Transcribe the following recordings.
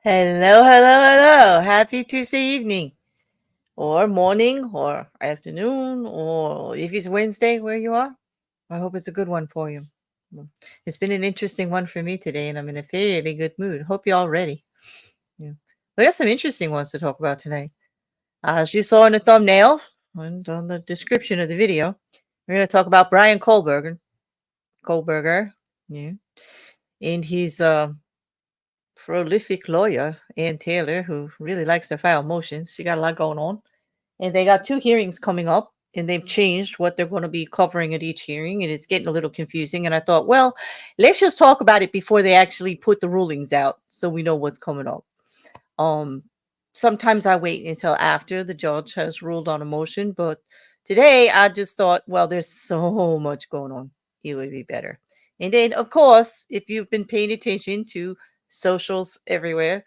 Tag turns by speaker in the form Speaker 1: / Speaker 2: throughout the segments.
Speaker 1: Hello, hello, hello. Happy Tuesday evening, or morning, or afternoon, or if it's Wednesday where you are. I hope it's a good one for you. Mm. It's been an interesting one for me today, and I'm in a fairly good mood. Hope you're all ready. Yeah. We got some interesting ones to talk about tonight. As you saw in the thumbnail and on the description of the video, we're going to talk about Bryan Kohberger. Kohberger, yeah, and he's prolific lawyer, Ann Taylor, who really likes to file motions. She got a lot going on. And they got two hearings coming up, and they've changed what they're going to be covering at each hearing, and it's getting a little confusing. And I thought, well, let's just talk about it before they actually put the rulings out so we know what's coming up. Um, Sometimes I wait until after the judge has ruled on a motion, but today I just thought, well, there's so much going on. It would be better. And then, of course, if you've been paying attention to socials everywhere,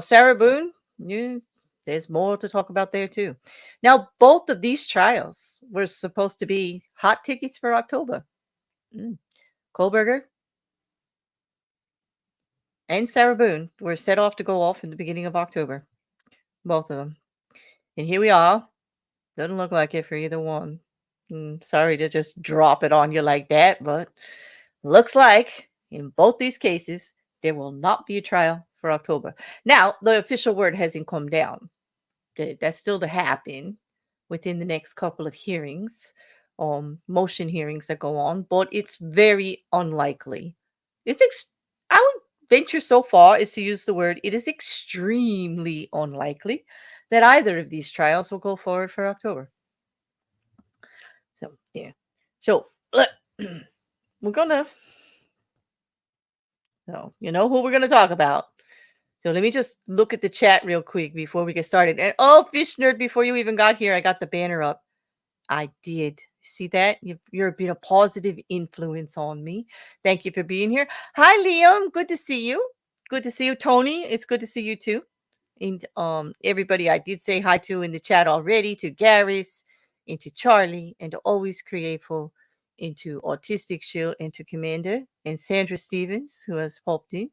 Speaker 1: Sarah Boone, yeah, there's more to talk about there too. Now, both of these trials were supposed to be hot tickets for October. Mm. Kohberger and Sarah Boone were set off to go off in the beginning of October, both of them. And here we are. Doesn't look like it for either one. Sorry to just drop it on you like that, but looks like in both these cases, there will not be a trial for October. Now, the official word hasn't come down. That's still to happen within the next couple of hearings, motion hearings that go on, but it's very unlikely. I would venture so far as to use the word, it is extremely unlikely that either of these trials will go forward for October. So, yeah. So, we're gonna, so, you know who we're gonna talk about. So let me just look at the chat real quick before we get started. And oh, Fish Nerd, before you even got here, I got the banner up. I did. See that? You're been a positive influence on me. Thank you for being here. Hi, Liam. Good to see you. Good to see you, Tony. It's good to see you too. And everybody I did say hi to in the chat already, to Garris, and to Charlie, and to Always Createful, into Autistic Shield, and to Commander, and Sandra Stevens, who has popped in.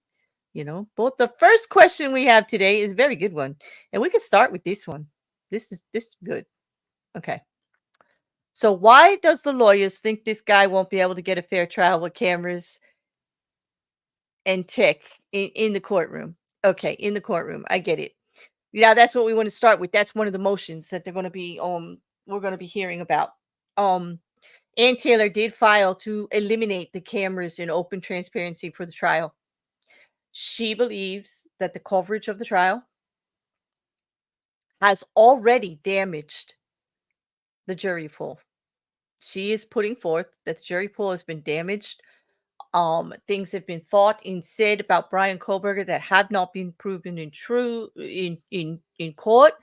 Speaker 1: You know, both the first question we have today is a very good one. And we can start with this one. This is good. Okay. So why does the lawyers think this guy won't be able to get a fair trial with cameras and tech in the courtroom? Okay, in the courtroom. I get it. Yeah, that's what we want to start with. That's one of the motions that they're going to be we're going to be hearing about. Ann Taylor did file to eliminate the cameras and open transparency for the trial. She believes that the coverage of the trial has already damaged the jury pool. She is putting forth that the jury pool has been damaged. Things have been thought and said about Bryan Kohberger that have not been proven in court,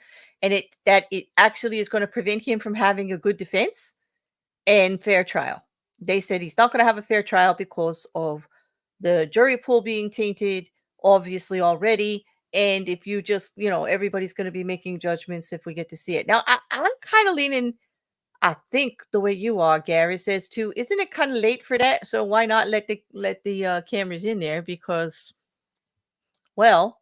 Speaker 1: and it actually is going to prevent him from having a good defense and fair trial. They said he's not going to have a fair trial because of the jury pool being tainted, obviously already. And if you just, everybody's going to be making judgments if we get to see it. Now, I'm kind of leaning, I think the way you are, Gary, says too, isn't it kind of late for that? So why not let the cameras in there? Because, well,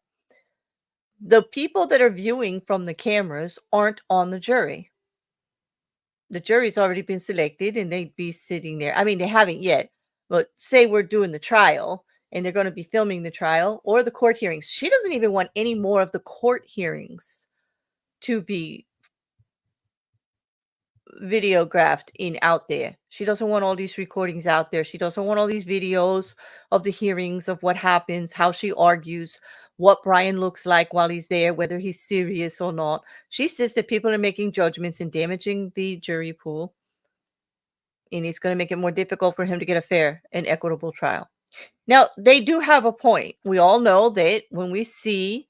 Speaker 1: the people that are viewing from the cameras aren't on the jury. The jury's already been selected and they'd be sitting there. I mean, they haven't yet, but say we're doing the trial and they're going to be filming the trial or the court hearings. She doesn't even want any more of the court hearings to be videographed in out there. She doesn't want all these recordings out there. She doesn't want all these videos of the hearings, of what happens, how she argues, what Bryan looks like while he's there, whether he's serious or not. She says that people are making judgments and damaging the jury pool, and it's going to make it more difficult for him to get a fair and equitable trial. Now, they do have a point. We all know that when we see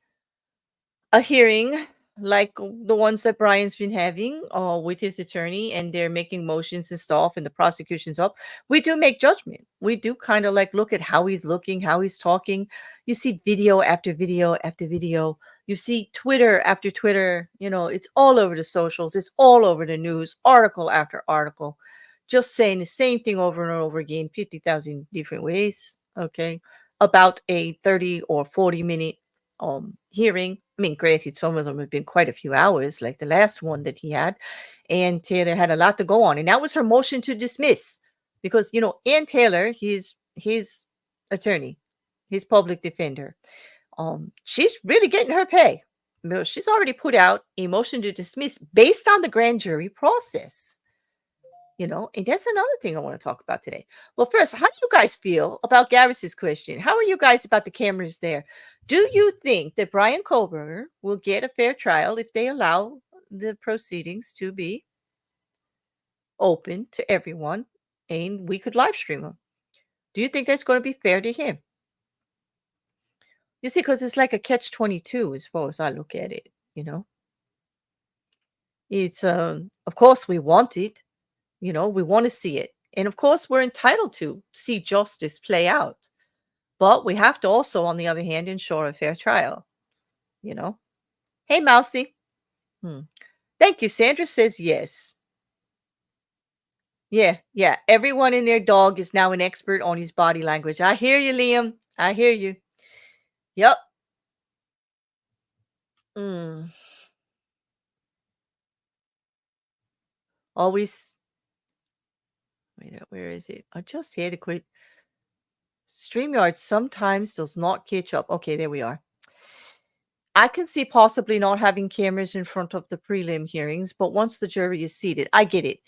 Speaker 1: a hearing like the ones that Bryan's been having with his attorney, and they're making motions and stuff, and the prosecution's up, we do make judgment. We do kind of like look at how he's looking, how he's talking. You see video after video after video. You see Twitter after Twitter. It's all over the socials. It's all over the news, article after article, just saying the same thing over and over again, 50,000 different ways, okay, about a 30 or 40 minute hearing. I mean, granted, some of them have been quite a few hours, like the last one that he had, and Taylor had a lot to go on, and that was her motion to dismiss because Ann Taylor, he's his attorney, his public defender. She's really getting her pay. She's already put out a motion to dismiss based on the grand jury process. And that's another thing I want to talk about today. Well, first, how do you guys feel about Garris's question? How are you guys about the cameras there? Do you think that Bryan Kohberger will get a fair trial if they allow the proceedings to be open to everyone and we could live stream them? Do you think that's going to be fair to him? You see, because it's like a catch-22 as far as I look at it. It's, of course, we want it. We want to see it. And of course, we're entitled to see justice play out. But we have to also, on the other hand, ensure a fair trial. Hey, Mousy. Thank you. Sandra says yes. Yeah. Everyone and their dog is now an expert on his body language. I hear you, Liam. I hear you. Yep. Always. Wait, where is it? I just had to quit. StreamYard sometimes does not catch up. Okay, there we are. I can see possibly not having cameras in front of the prelim hearings, but once the jury is seated, I get it.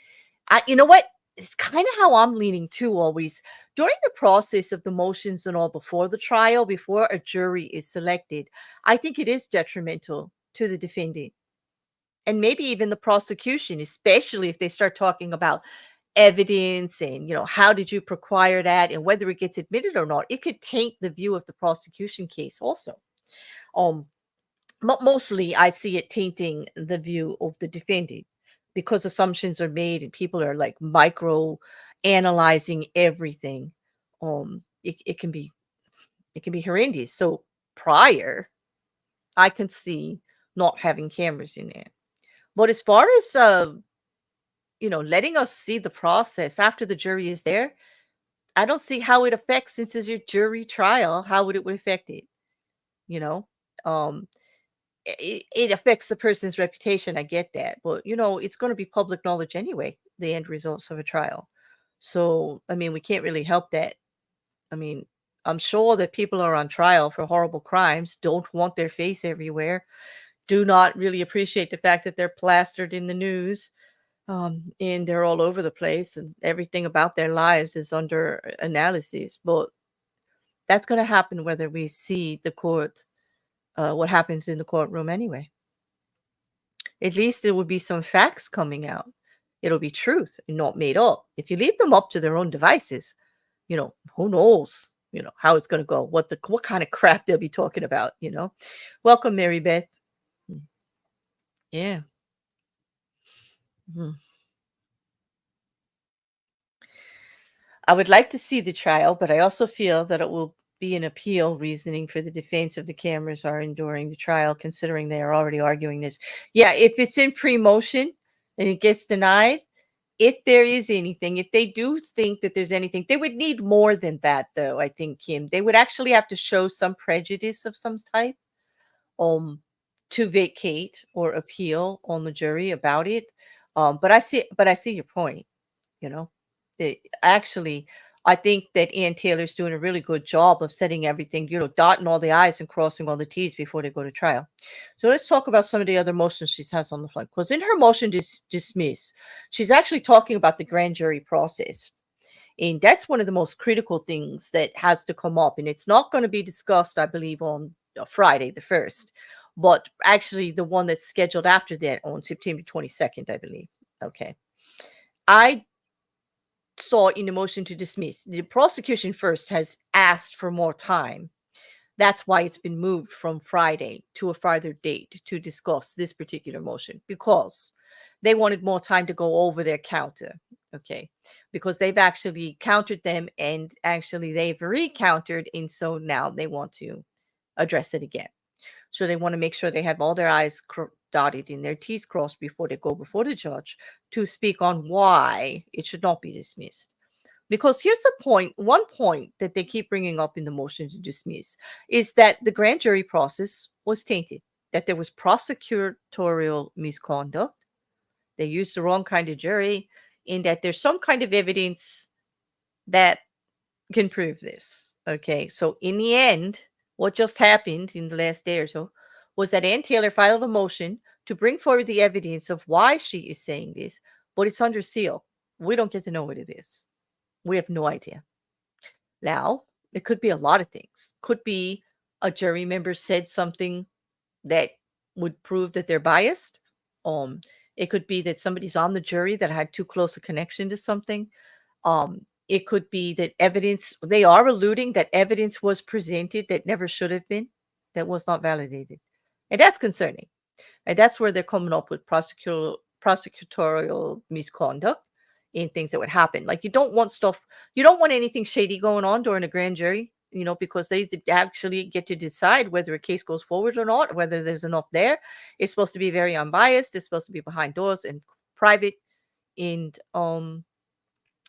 Speaker 1: You know what? It's kind of how I'm leaning too always. During the process of the motions and all before the trial, before a jury is selected, I think it is detrimental to the defendant and maybe even the prosecution, especially if they start talking about evidence and how did you acquire that and whether it gets admitted or not. It could taint the view of the prosecution case also. But mostly I see it tainting the view of the defendant because assumptions are made and people are like micro analyzing everything. It can be horrendous. So prior, I can see not having cameras in there. But as far as letting us see the process after the jury is there, I don't see how it affects, since it's your jury trial, how would it affect it? It affects the person's reputation. I get that. But, it's going to be public knowledge anyway, the end results of a trial. So, I mean, we can't really help that. I mean, I'm sure that people are on trial for horrible crimes, don't want their face everywhere, do not really appreciate the fact that they're plastered in the news. And they're all over the place and everything about their lives is under analysis. But that's going to happen whether we see the court, what happens in the courtroom anyway. At least there will be some facts coming out. It'll be truth and not made up. If you leave them up to their own devices, who knows, how it's going to go, what kind of crap they'll be talking about, Welcome, Mary Beth. Yeah. I would like to see the trial, but I also feel that it will be an appeal reasoning for the defense if the cameras are enduring the trial, considering they are already arguing this. Yeah, if it's in pre-motion and it gets denied, if there is anything, if they do think that there's anything, they would need more than that, though, I think, Kim. They would actually have to show some prejudice of some type to vacate or appeal on the jury about it. But I see your point, Actually, I think that Ann Taylor's doing a really good job of setting everything, dotting all the I's and crossing all the T's before they go to trial. So let's talk about some of the other motions she has on the front. Because in her motion to dismiss, she's actually talking about the grand jury process. And that's one of the most critical things that has to come up. And it's not going to be discussed, I believe, on Friday the 1st. But actually the one that's scheduled after that on September 22nd, I believe. Okay. I saw in the motion to dismiss, the prosecution first has asked for more time. That's why it's been moved from Friday to a farther date to discuss this particular motion, because they wanted more time to go over their counter. Okay. Because they've actually countered them and actually they've recountered. And so now they want to address it again. So they want to make sure they have all their I's dotted and their T's crossed before they go before the judge to speak on why it should not be dismissed. Because here's the point. One point that they keep bringing up in the motion to dismiss is that the grand jury process was tainted, that there was prosecutorial misconduct. They used the wrong kind of jury, and that there's some kind of evidence that can prove this. Okay, so in the end, what just happened in the last day or so was that Ann Taylor filed a motion to bring forward the evidence of why she is saying this, but it's under seal. We don't get to know what it is. We have no idea. Now, it could be a lot of things. Could be a jury member said something that would prove that they're biased. Um, it could be that somebody's on the jury that had too close a connection to something. It could be that evidence, they are alluding that evidence was presented that never should have been, that was not validated. And that's concerning. And that's where they're coming up with prosecutorial misconduct in things that would happen. Like you don't want anything shady going on during a grand jury, because they actually get to decide whether a case goes forward or not, whether there's enough there. It's supposed to be very unbiased. It's supposed to be behind doors and private. And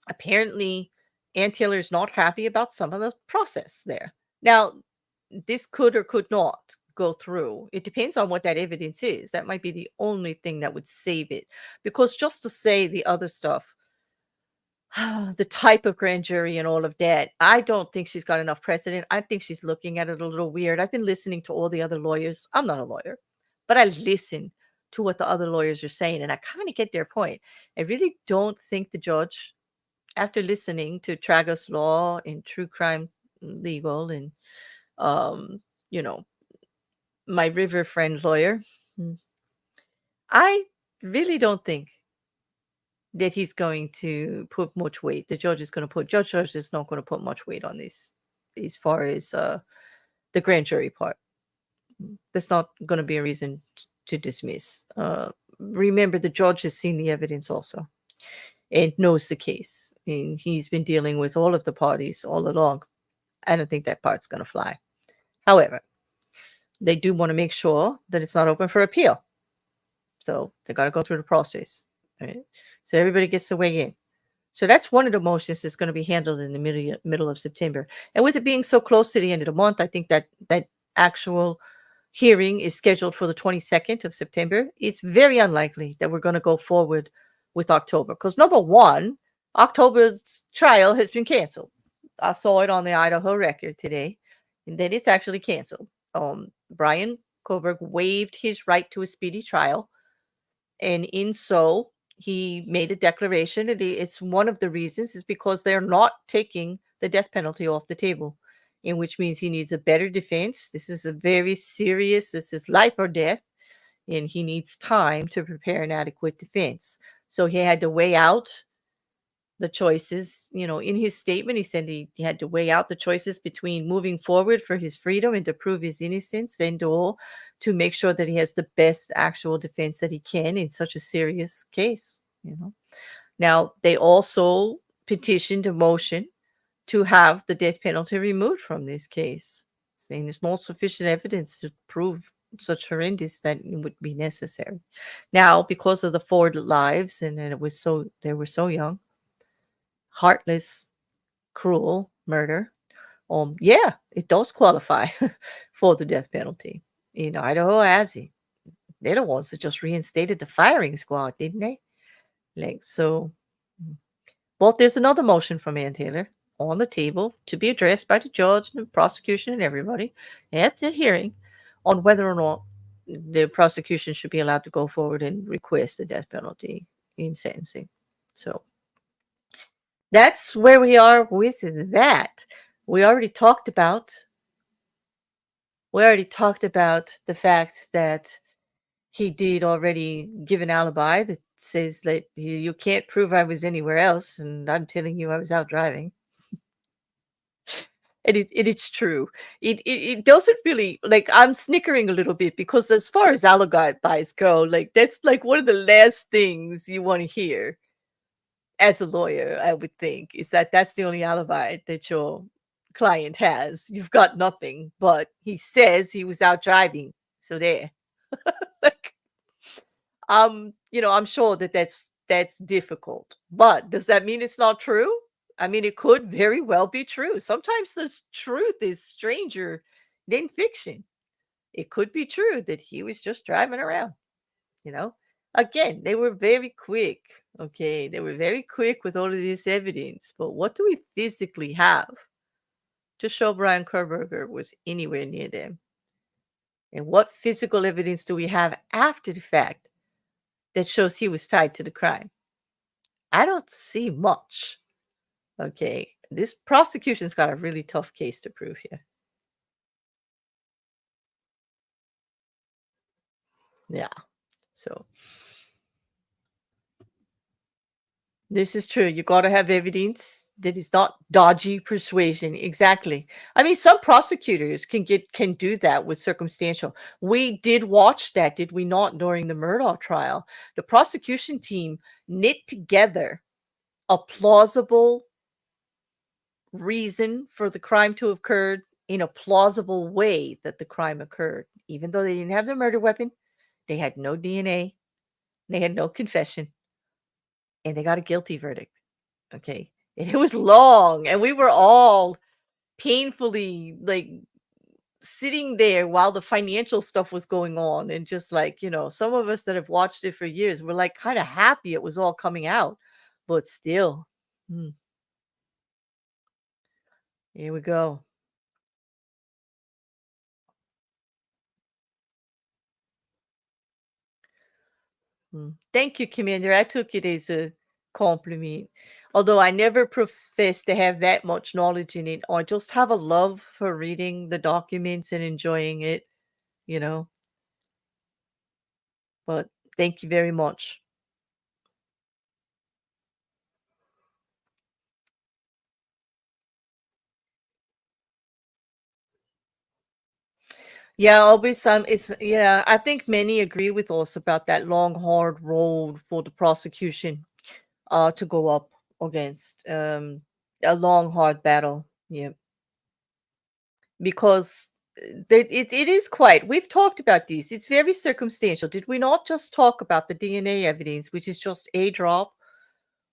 Speaker 1: apparently Ann Taylor is not happy about some of the process there. Now, this could or could not go through. It depends on what that evidence is. That might be the only thing that would save it. Because just to say the other stuff, the type of grand jury and all of that, I don't think she's got enough precedent. I think she's looking at it a little weird. I've been listening to all the other lawyers. I'm not a lawyer, but I listen to what the other lawyers are saying, and I kind of get their point. I really don't think the judge, after listening to Tragus Law and True Crime Legal and you know, my river friend lawyer, I really don't think that he's going to put much weight. The judge is going to put Judge is not going to put much weight on this as far as the grand jury part. There's not going to be a reason to dismiss. Remember, the judge has seen the evidence also and knows the case, and he's been dealing with all of the parties all along. I don't think that part's going to fly. However, they do want to make sure that it's not open for appeal. So they got to go through the process. Right? So everybody gets to weigh in. So that's one of the motions that's going to be handled in the middle of September. And with it being so close to the end of the month, I think that actual hearing is scheduled for the 22nd of September. It's very unlikely that we're going to go forward with October. Because number one, October's trial has been canceled. I saw it on the Idaho Record today. And then it's actually canceled. Bryan Kohberger waived his right to a speedy trial. And in so, he made a declaration, and it's one of the reasons is because they're not taking the death penalty off the table, in which means he needs a better defense. This is a very serious, this is life or death, and he needs time to prepare an adequate defense. So he had to weigh out the choices. In his statement, he said he had to weigh out the choices between moving forward for his freedom and to prove his innocence and all to make sure that he has the best actual defense that he can in such a serious case. Now, they also petitioned a motion to have the death penalty removed from this case, saying there's no sufficient evidence to prove such horrendous that it would be necessary. Now, because of the 4 lives, and they were so young, heartless, cruel murder, yeah, it does qualify for the death penalty. Idaho has it. They're the ones that just reinstated the firing squad, didn't they? But there's another motion from Ann Taylor on the table to be addressed by the judge and the prosecution and everybody at the hearing on whether or not the prosecution should be allowed to go forward and request the death penalty in sentencing. So that's where we are with that. We already talked about the fact that he did already give an alibi that says that you can't prove I was anywhere else, and I'm telling you I was out driving. And it's true. It doesn't really, like, I'm snickering a little bit because as far as alibis go, like, that's like one of the last things you want to hear as a lawyer, I would think, is that that's the only alibi that your client has. You've got nothing, but he says he was out driving. So there. Like, I'm sure that's difficult. But does that mean it's not true? I mean, it could very well be true. Sometimes this truth is stranger than fiction. It could be true that he was just driving around, you know? Again, they were very quick. Okay. They were very quick with all of this evidence. But what do we physically have to show Bryan Kohberger was anywhere near them? And what physical evidence do we have after the fact that shows he was tied to the crime? I don't see much. Okay. This prosecution's got a really tough case to prove here. Yeah. So this is true. You got to have evidence that is not dodgy persuasion. Exactly. I mean, some prosecutors can do that with circumstantial. We did watch that, did we not, during the Murdaugh trial? The prosecution team knit together a plausible reason for the crime to have occurred in a plausible way that the crime occurred. Even though they didn't have the murder weapon, they had no DNA, they had no confession, and they got a guilty verdict. Okay. And it was long, and we were all painfully like sitting there while the financial stuff was going on. And just like, some of us that have watched it for years were like kind of happy it was all coming out. But still, hmm, here we go. Thank you, Commander. I took it as a compliment. Although I never profess to have that much knowledge in it, I just have a love for reading the documents and enjoying it, you know. But thank you very much. Yeah, always it's yeah, I think many agree with us about that long, hard road for the prosecution to go up against. A long, hard battle. Yeah. Because it is quite, we've talked about these, it's very circumstantial. Did we not just talk about the DNA evidence, which is just a drop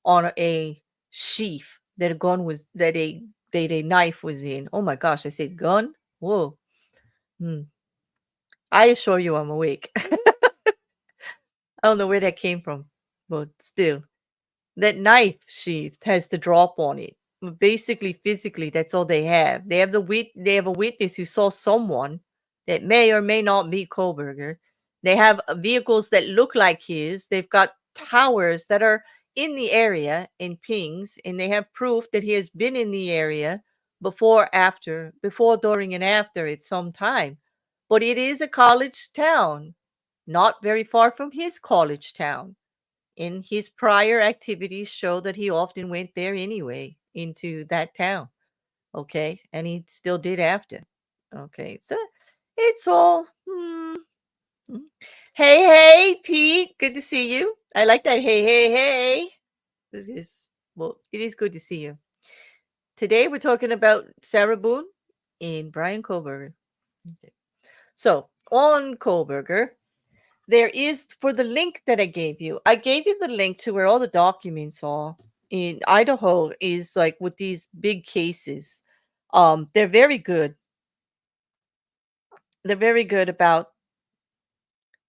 Speaker 1: on a sheath that a gun was, that a knife was in? Oh my gosh, I said gun. Whoa. Hmm. I assure you I'm awake. I don't know where that came from, but still, that knife sheath has the drop on it. Basically, physically, that's all they have. They have a witness who saw someone that may or may not be Kohberger. They have vehicles that look like his. They've got towers that are in the area in pings, and they have proof that he has been in the area before, during, and after at some time. But it is a college town, not very far from his college town. And his prior activities show that he often went there anyway, into that town. Okay. And he still did after. Okay. So it's all. Mm. Hey, hey, Pete. Good to see you. I like that. Hey, hey, hey. Well, it is good to see you. Today we're talking about Sarah Boone and Bryan Kohberger. Okay. So on Kohberger, there is, for the link that I gave you the link to where all the documents are in Idaho, is like with these big cases. They're very good. They're very good about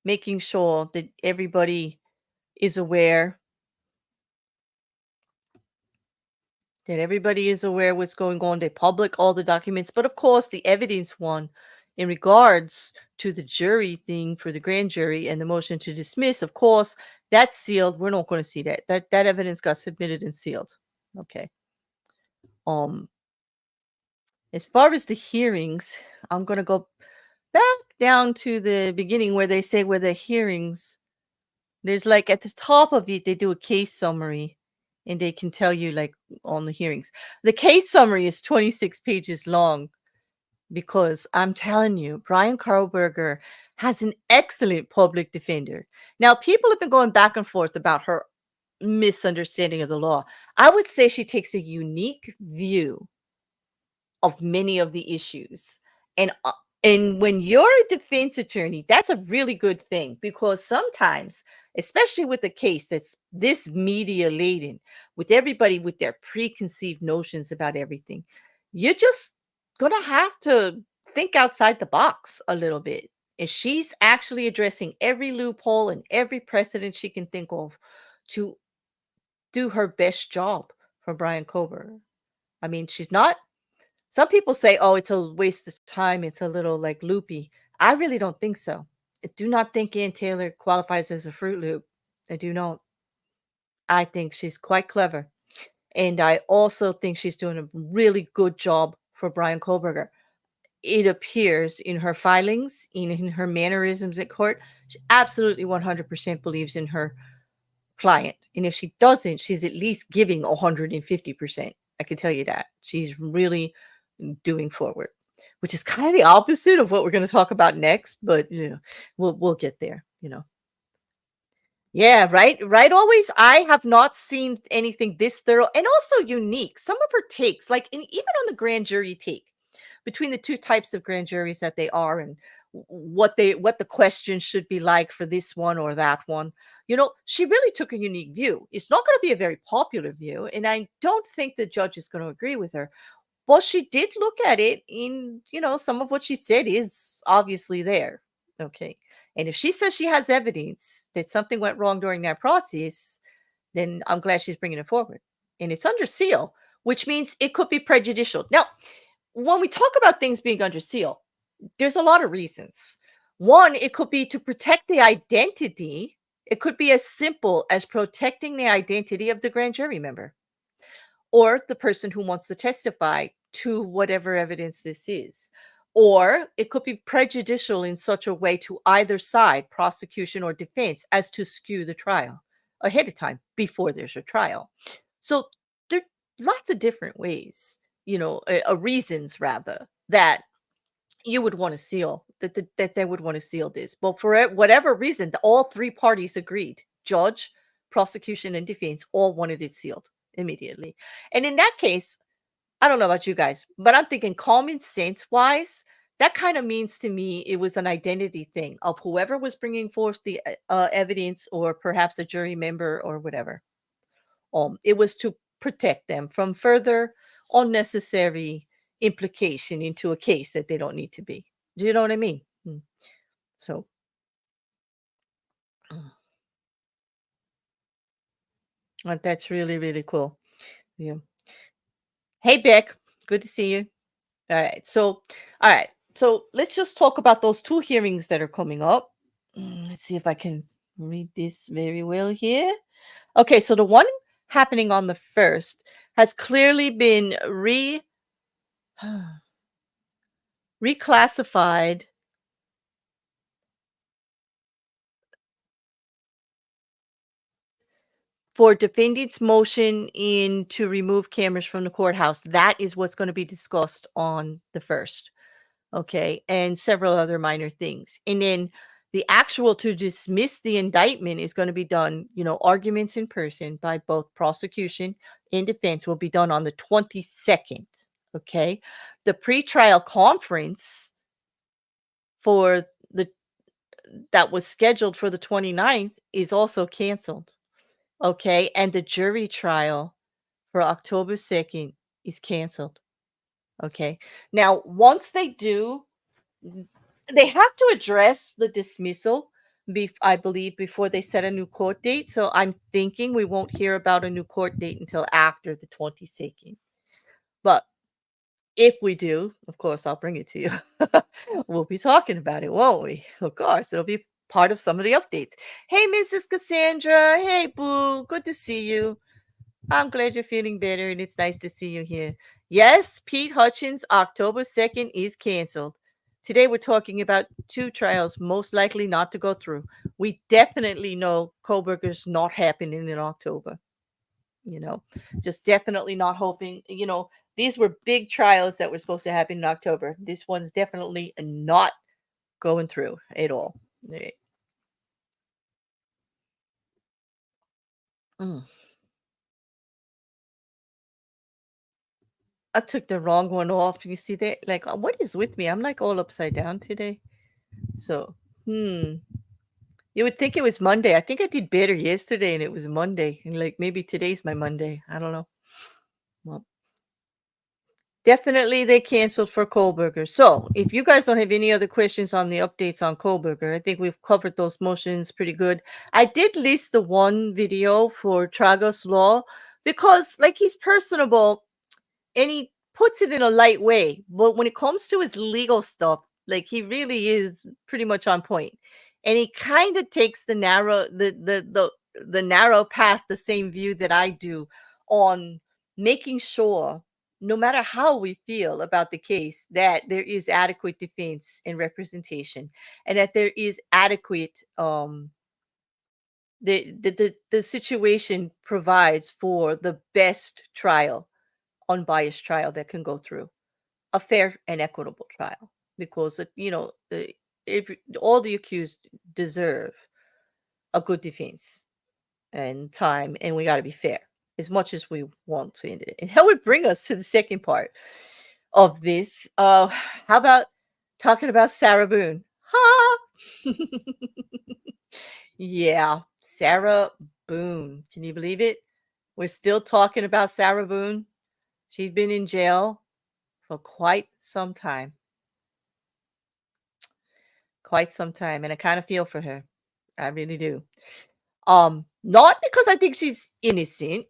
Speaker 1: making sure that everybody is aware, what's going on. They public all the documents, but of course the evidence one in regards to the jury thing for the grand jury and the motion to dismiss, of course, that's sealed. We're not going to see that. That evidence got submitted and sealed. Okay. Um, as far as the hearings, I'm going to go back down to the beginning where they say where the hearings, there's like at the top of it, they do a case summary and they can tell you like on the hearings. The case summary is 26 pages long because I'm telling you, Bryan Kohberger has an excellent public defender. Now, people have been going back and forth about her misunderstanding of the law. I would say she takes a unique view of many of the issues. And And when you're a defense attorney, that's a really good thing because sometimes, especially with a case that's this media laden, with everybody with their preconceived notions about everything, you're just gonna have to think outside the box a little bit. And she's actually addressing every loophole and every precedent she can think of to do her best job for Brian Kohberger. I mean, she's not some people say, "Oh, it's a waste of time, it's a little, like, loopy." I really don't think so. I do not think Ann Taylor qualifies as a Fruit Loop. I do not. I think she's quite clever, and I also think she's doing a really good job for Brian Kohlberger. It appears in her filings, in her mannerisms at court, she absolutely 100% believes in her client, and if she doesn't, she's at least giving 150%. I can tell you that. She's really doing forward, which is kind of the opposite of what we're going to talk about next, but we'll get there, you know. Yeah, right. Right. Always. I have not seen anything this thorough and also unique. Some of her takes, like even on the grand jury take, between the two types of grand juries that they are and what the questions should be like for this one or that one. She really took a unique view. It's not going to be a very popular view, and I don't think the judge is going to agree with her. Well, she did look at it in, some of what she said is obviously there. Okay. And if she says she has evidence that something went wrong during that process, then I'm glad she's bringing it forward. And it's under seal, which means it could be prejudicial. Now, when we talk about things being under seal, there's a lot of reasons. One, it could be to protect the identity. It could be as simple as protecting the identity of the grand jury member or the person who wants to testify to whatever evidence this is. Or it could be prejudicial in such a way to either side, prosecution or defense, as to skew the trial ahead of time before there's a trial. So there are lots of different ways, reasons rather, that you would want to seal that they would want to seal this. But for whatever reason, all three parties agreed. Judge, prosecution, and defense all wanted it sealed immediately. And in that case, I don't know about you guys, but I'm thinking common sense wise, that kind of means to me it was an identity thing of whoever was bringing forth the evidence, or perhaps a jury member or whatever. It was to protect them from further unnecessary implication into a case that they don't need to be. Do you know what I mean? So, that's really, really cool. Yeah. Hey, Beck. Good to see you. All right. So let's just talk about those two hearings that are coming up. Let's see if I can read this very well here. Okay. So the one happening on the first has clearly been reclassified for defendant's motion in to remove cameras from the courthouse. That is what's going to be discussed on the first. Okay, and several other minor things. And then the actual to dismiss the indictment is going to be done, arguments in person by both prosecution and defense will be done on the 22nd. Okay, the pretrial conference for the that was scheduled for the 29th is also canceled. Okay, and the jury trial for October 2nd is canceled. Okay, now once they do, they have to address the dismissal, I believe, before they set a new court date. So I'm thinking we won't hear about a new court date until after the 22nd. But if we do, of course, I'll bring it to you. We'll be talking about it, won't we? Of course, it'll be part of some of the updates. Hey, Mrs. Cassandra. Hey, Boo. Good to see you. I'm glad you're feeling better, and it's nice to see you here. Yes, Pete Hutchins, October 2nd is canceled. Today, we're talking about two trials most likely not to go through. We definitely know Kohlberger's not happening in October. Just definitely not hoping. These were big trials that were supposed to happen in October. This one's definitely not going through at all. Eh, mm. I took the wrong one off. You see that? Like, what is with me? I'm like all upside down today. So, you would think it was Monday. I think I did better yesterday and it was Monday. And like maybe today's my Monday. I don't know. Well, definitely they canceled for Kohberger. So if you guys don't have any other questions on the updates on Kohberger, I think we've covered those motions pretty good. I did list the one video for Tragos Law because like he's personable and he puts it in a light way. But when it comes to his legal stuff, like he really is pretty much on point. And he kind of takes the narrow path, the same view that I do on making sure, no matter how we feel about the case, that there is adequate defense and representation, and that there is adequate the situation provides for the best trial, unbiased trial that can go through, a fair and equitable trial, because if all the accused deserve a good defense and time, and we got to be fair as much as we want to end it. And that would bring us to the second part of this. How about talking about Sarah Boone? Ha! Yeah, Sarah Boone. Can you believe it? We're still talking about Sarah Boone. She's been in jail for quite some time. Quite some time. And I kind of feel for her. I really do. Not because I think she's innocent.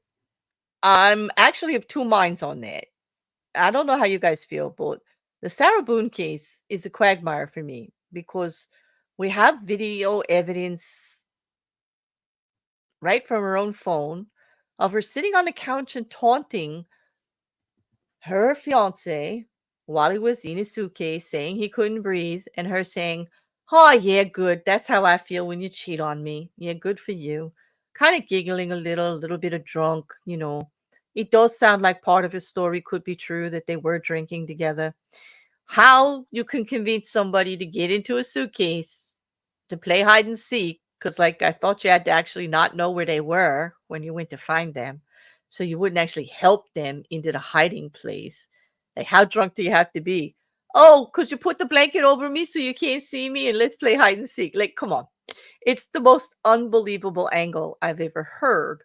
Speaker 1: I'm actually of two minds on that. I don't know how you guys feel, but the Sarah Boone case is a quagmire for me because we have video evidence right from her own phone of her sitting on the couch and taunting her fiance while he was in his suitcase, saying he couldn't breathe, and her saying, "Oh, yeah, good. That's how I feel when you cheat on me. Yeah, good for you." Kind of giggling a little bit of drunk, It does sound like part of his story could be true that they were drinking together. How you can convince somebody to get into a suitcase to play hide and seek, because like I thought you had to actually not know where they were when you went to find them, so you wouldn't actually help them into the hiding place. Like, how drunk do you have to be? Oh, could you put the blanket over me so you can't see me and let's play hide and seek? Like, come on. It's the most unbelievable angle I've ever heard.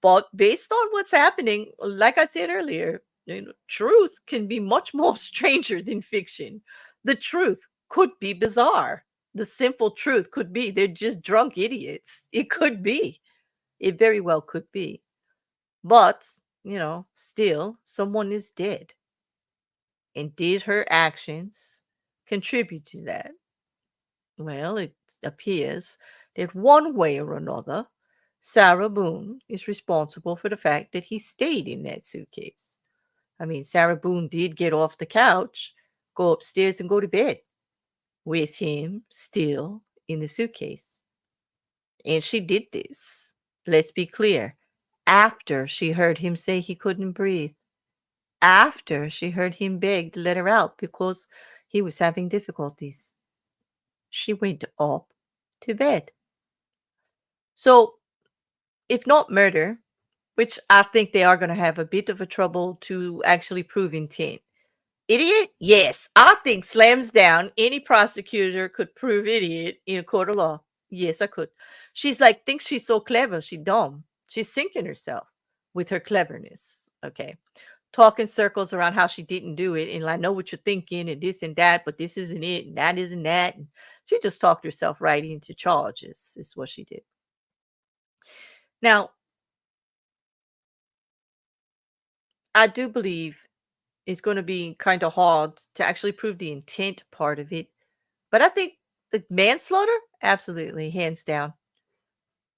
Speaker 1: But based on what's happening, like I said earlier, truth can be much more stranger than fiction. The truth could be bizarre. The simple truth could be they're just drunk idiots. It could be. It very well could be. But, still, someone is dead. And did her actions contribute to that? Well, it appears that one way or another, Sarah Boone is responsible for the fact that he stayed in that suitcase. I mean, Sarah Boone did get off the couch, go upstairs, and go to bed with him still in the suitcase. And she did this, let's be clear, after she heard him say he couldn't breathe, after she heard him beg to let her out because he was having difficulties. She went up to bed. So, if not murder, which I think they are going to have a bit of a trouble to actually prove intent. Idiot? Yes. I think slams down any prosecutor could prove idiot in a court of law. Yes, I could. She's like, thinks she's so clever. She's dumb. She's sinking herself with her cleverness. Okay. Talking circles around how she didn't do it. And I know what you're thinking and this and that, but this isn't it. And that isn't that. And she just talked herself right into charges, is what she did. Now, I do believe it's going to be kind of hard to actually prove the intent part of it. But I think the manslaughter, absolutely, hands down.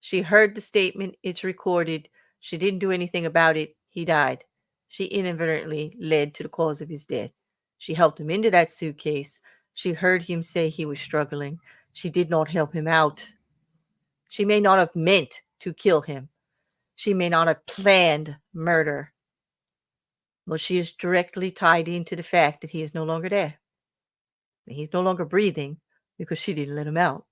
Speaker 1: She heard the statement. It's recorded. She didn't do anything about it. He died. She inadvertently led to the cause of his death. She helped him into that suitcase. She heard him say he was struggling. She did not help him out. She may not have meant to kill him. She may not have planned murder. But she is directly tied into the fact that he is no longer there. He's no longer breathing because she didn't let him out.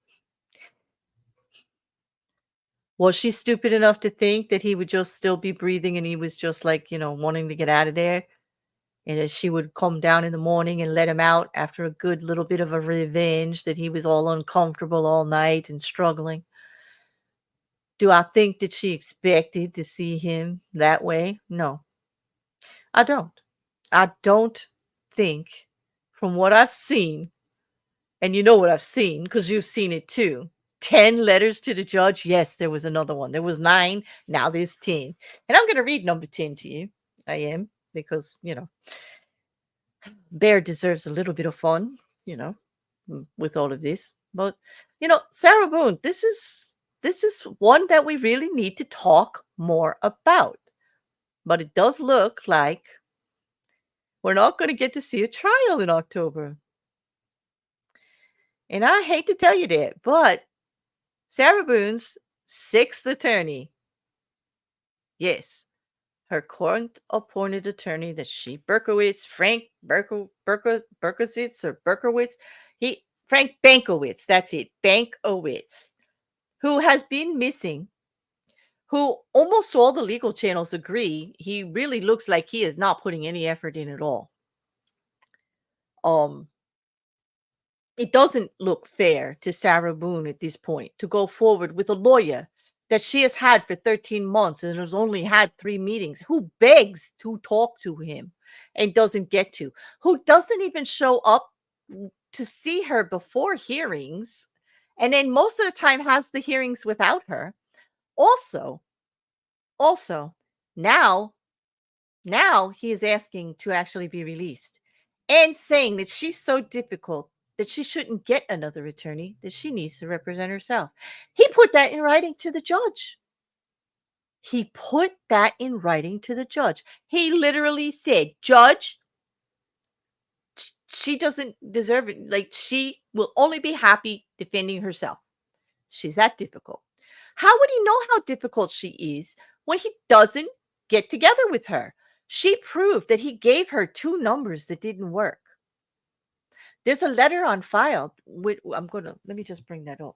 Speaker 1: Was she stupid enough to think that he would just still be breathing and he was just like, wanting to get out of there? and that she would come down in the morning and let him out after a good little bit of a revenge that he was all uncomfortable all night and struggling. Do I think that she expected to see him that way? No, I don't. I don't think, from what I've seen, and you know what I've seen because you've seen it too. 10 letters to the judge. Yes, there was another one. There was 9. Now there's 10. And I'm going to read number 10 to you. I am, because, Bear deserves a little bit of fun, with all of this. But, Sarah Boone, this is one that we really need to talk more about. But it does look like we're not going to get to see a trial in October. And I hate to tell you that, but Sarah Boone's 6th attorney, yes, her current appointed attorney, that she Berkowitz, Frank Berkowitz or Berkowitz, Frank Bankowitz, that's it, Bankowitz, who has been missing, who almost all the legal channels agree he really looks like he is not putting any effort in at all. It doesn't look fair to Sarah Boone at this point to go forward with a lawyer that she has had for 13 months and has only had 3 meetings, who begs to talk to him and doesn't get to, who doesn't even show up to see her before hearings, and then most of the time has the hearings without her. Also, now he is asking to actually be released and saying that she's so difficult that she shouldn't get another attorney, that she needs to represent herself. He put that in writing to the judge. He literally said, "Judge, she doesn't deserve it. Like, she will only be happy defending herself. She's that difficult." How would he know how difficult she is when he doesn't get together with her? She proved that he gave her 2 numbers that didn't work. There's a letter on file. Let me just bring that up.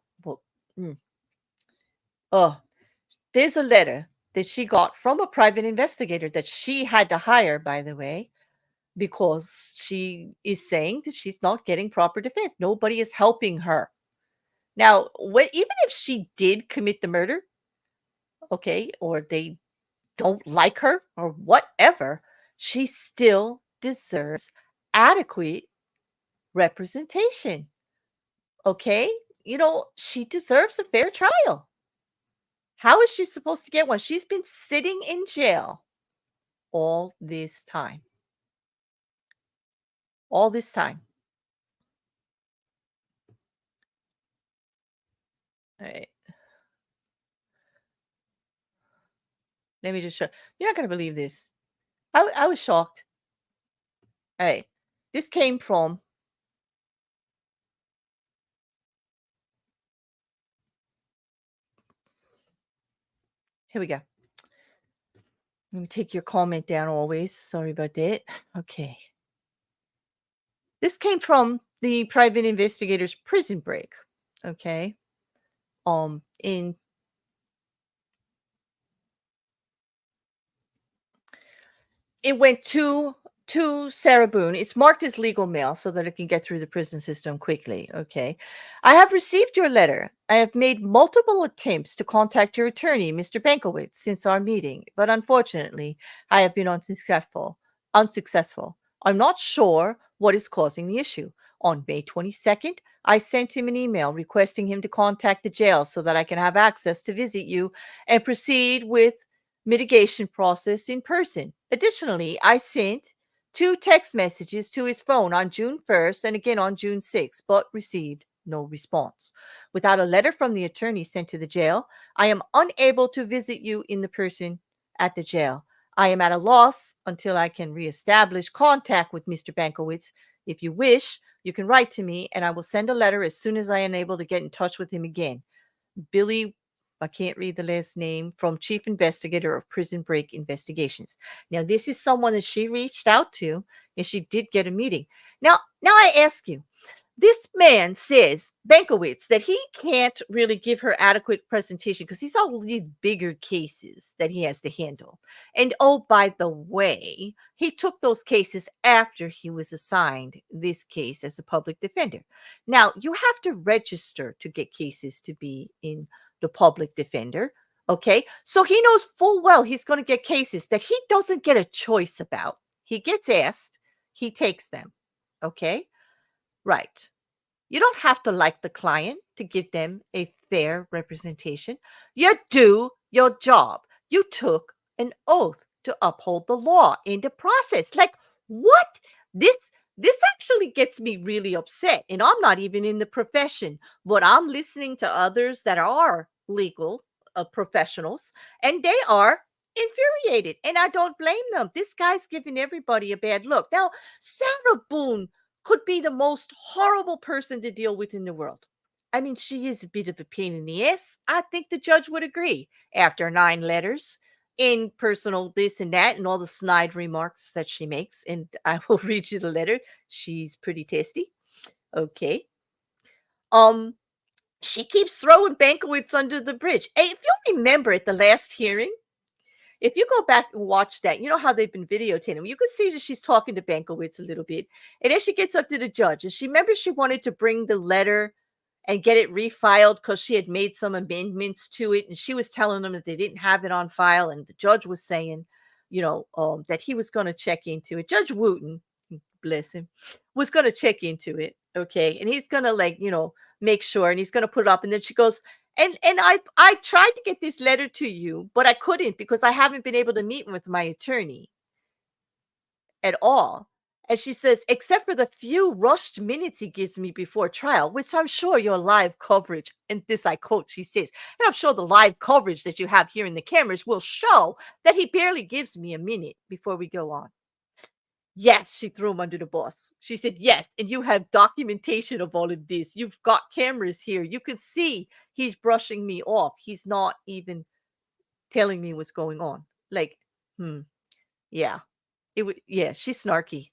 Speaker 1: There's a letter that she got from a private investigator that she had to hire, by the way, because she is saying that she's not getting proper defense. Nobody is helping her. Now, even if she did commit the murder, okay, or they don't like her or whatever, she still deserves adequate representation. Okay? She deserves a fair trial. How is she supposed to get one? She's been sitting in jail all this time. All this time. All right. Let me just show. You're not going to believe this. I was shocked. All right. This came from here we go. Let me take your comment down always. Sorry about that. Okay. This came from the private investigator's prison break. Okay. It went to Sarah Boone. It's marked as legal mail so that it can get through the prison system quickly. Okay. I have received your letter. I have made multiple attempts to contact your attorney, Mr. Bankowitz, since our meeting, but unfortunately, I have been unsuccessful. I'm not sure what is causing the issue. On May 22nd, I sent him an email requesting him to contact the jail so that I can have access to visit you and proceed with mitigation process in person. Additionally, I sent 2 text messages to his phone on June 1st and again on June 6th, but received no response. Without a letter from the attorney sent to the jail, I am unable to visit you in the person at the jail. I am at a loss until I can reestablish contact with Mr. Bankowitz. If you wish, you can write to me and I will send a letter as soon as I am able to get in touch with him again. Billy, I can't read the last name, from Chief Investigator of Prison Break Investigations. Now, this is someone that she reached out to, and she did get a meeting. Now I ask you, This man says, Bankowitz, that he can't really give her adequate presentation because he's all these bigger cases that he has to handle. And oh, by the way, he took those cases after he was assigned this case as a public defender. Now, you have to register to get cases to be in the public defender. Okay. So he knows full well he's going to get cases that he doesn't get a choice about. He gets asked, he takes them. Okay. Right. You don't have to like the client to give them a fair representation. You do your job. You took an oath to uphold the law in the process. Like, what? This actually gets me really upset. And I'm not even in the profession, but I'm listening to others that are legal professionals, and they are infuriated. And I don't blame them. This guy's giving everybody a bad look. Now, Sarah Boone could be the most horrible person to deal with in the world. I mean, she is a bit of a pain in the ass. I think the judge would agree after 9 letters in personal this and that and all the snide remarks that she makes. And I will read you the letter. She's pretty tasty. Okay. Um, she keeps throwing Bankowitz under the bridge. Hey, if you remember at the last hearing, if you go back and watch that, you know how they've been videotaping him. You can see that she's talking to Bankowitz a little bit. And then she gets up to the judge. And she remembers she wanted to bring the letter and get it refiled because she had made some amendments to it. And she was telling them that they didn't have it on file. And the judge was saying, that he was going to check into it. Judge Wooten, bless him, was going to check into it. Okay. And he's going to make sure, and he's going to put it up. And then she goes, and I tried to get this letter to you, but I couldn't because I haven't been able to meet with my attorney at all. And she says, except for the few rushed minutes he gives me before trial, which I'm sure your live coverage, and this I quote, she says, and I'm sure the live coverage that you have here in the cameras will show that he barely gives me a minute before we go on. Yes, she threw him under the bus. She said, yes, and you have documentation of all of this. You've got cameras here. You can see he's brushing me off. He's not even telling me what's going on. Like, yeah. She's snarky.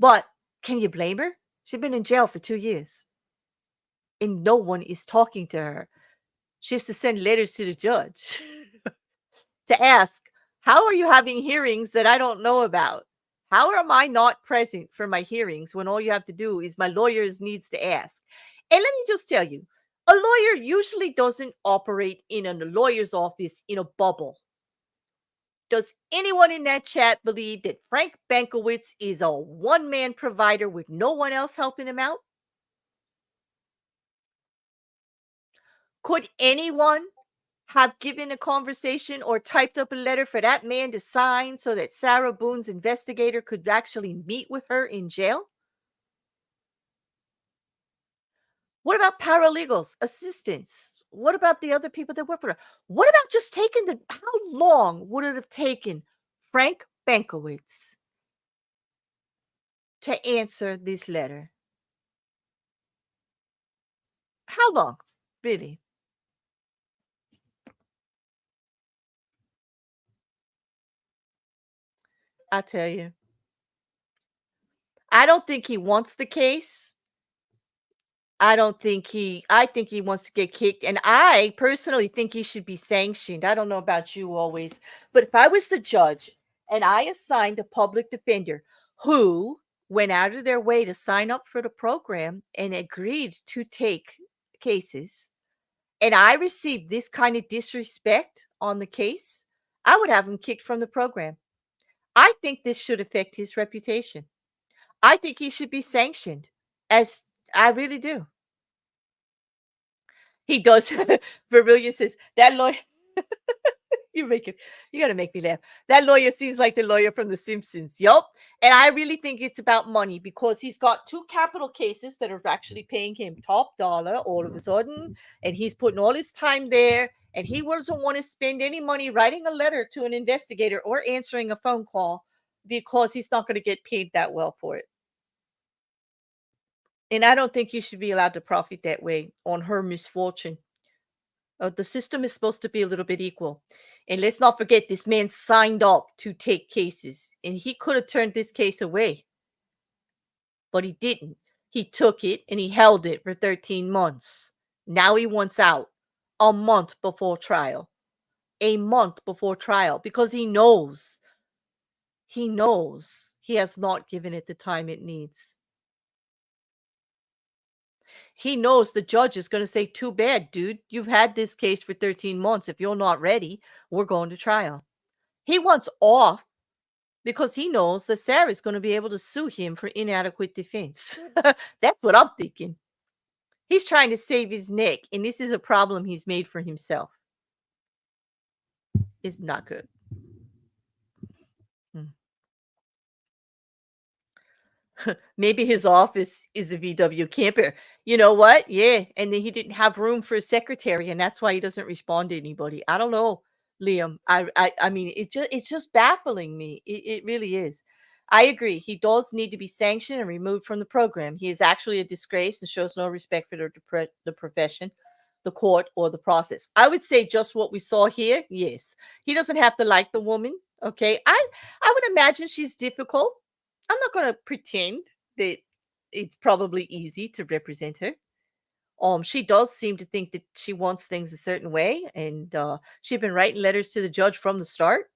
Speaker 1: But can you blame her? She's been in jail for 2 years. And no one is talking to her. She has to send letters to the judge to ask, how are you having hearings that I don't know about? How am I not present for my hearings when all you have to do is my lawyers needs to ask? And let me just tell you, a lawyer usually doesn't operate in a lawyer's office in a bubble. Does anyone in that chat believe that Frank Bankowitz is a one-man provider with no one else helping him out? Could anyone have given a conversation or typed up a letter for that man to sign so that Sarah Boone's investigator could actually meet with her in jail? What about paralegals, assistants? What about the other people that work for her? What about just how long would it have taken Frank Bankowitz to answer this letter? How long? Really? I'll tell you. I don't think he wants the case. I think he wants to get kicked. And I personally think he should be sanctioned. I don't know about you always, but if I was the judge and I assigned a public defender who went out of their way to sign up for the program and agreed to take cases, and I received this kind of disrespect on the case, I would have him kicked from the program. I think this should affect his reputation. I think he should be sanctioned, as I really do. He does. Vermilion says, that lawyer, you gotta make me laugh. That lawyer seems like the lawyer from The Simpsons. Yup. And I really think it's about money because he's got 2 capital cases that are actually paying him top dollar all of a sudden. And he's putting all his time there. And he doesn't want to spend any money writing a letter to an investigator or answering a phone call because he's not going to get paid that well for it. And I don't think you should be allowed to profit that way on her misfortune. The system is supposed to be a little bit equal. And let's not forget, this man signed up to take cases. And he could have turned this case away. But he didn't. He took it and he held it for 13 months. Now he wants out a month before trial. A month before trial because he knows he has not given it the time it needs. He knows the judge is going to say, too bad, dude. You've had this case for 13 months. If you're not ready, we're going to trial. He wants off because he knows that Sarah's going to be able to sue him for inadequate defense. That's what I'm thinking. He's trying to save his neck, and this is a problem he's made for himself. It's not good. Mm. Maybe his office is a VW camper. You know what? Yeah, and then he didn't have room for a secretary, and that's why he doesn't respond to anybody. I don't know, Liam. I mean, it's just baffling me. It really is. I agree. He does need to be sanctioned and removed from the program. He is actually a disgrace and shows no respect for the profession, the court, or the process. I would say just what we saw here. Yes, he doesn't have to like the woman. Okay, I would imagine she's difficult. I'm not going to pretend that it's probably easy to represent her. She does seem to think that she wants things a certain way, and she's been writing letters to the judge from the start.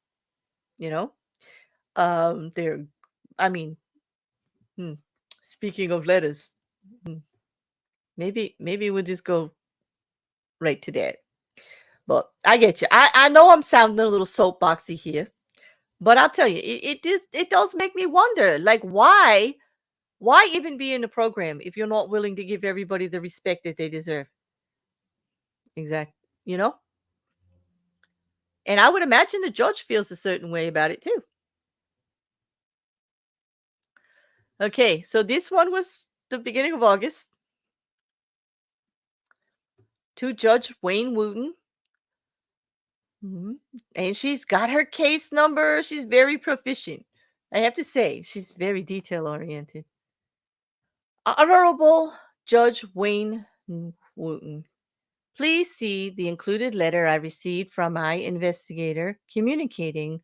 Speaker 1: You know, there. I mean, hmm, speaking of letters, hmm, maybe we'll just go right to that. But I get you. I know I'm sounding a little soapboxy here, but I'll tell you, it does make me wonder, like why even be in the program if you're not willing to give everybody the respect that they deserve? Exactly. You know? And I would imagine the judge feels a certain way about it too. Okay, so this one was the beginning of August to Judge Wayne Wooten. Mhm. And she's got her case number. She's very proficient. I have to say, she's very detail oriented. Honorable Judge Wayne Wooten. Please see the included letter I received from my investigator communicating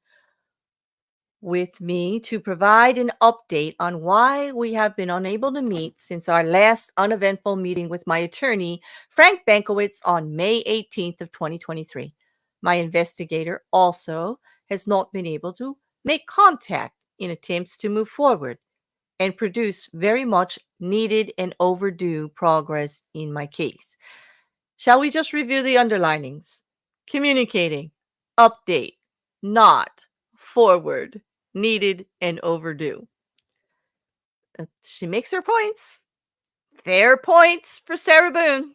Speaker 1: with me to provide an update on why we have been unable to meet since our last uneventful meeting with my attorney, Frank Bankowitz, on May 18th of 2023. My investigator also has not been able to make contact in attempts to move forward and produce very much needed and overdue progress in my case. Shall we just review the underlinings? Communicating, update, not, forward, needed, and overdue. She makes her points. Fair points for Sarah Boone.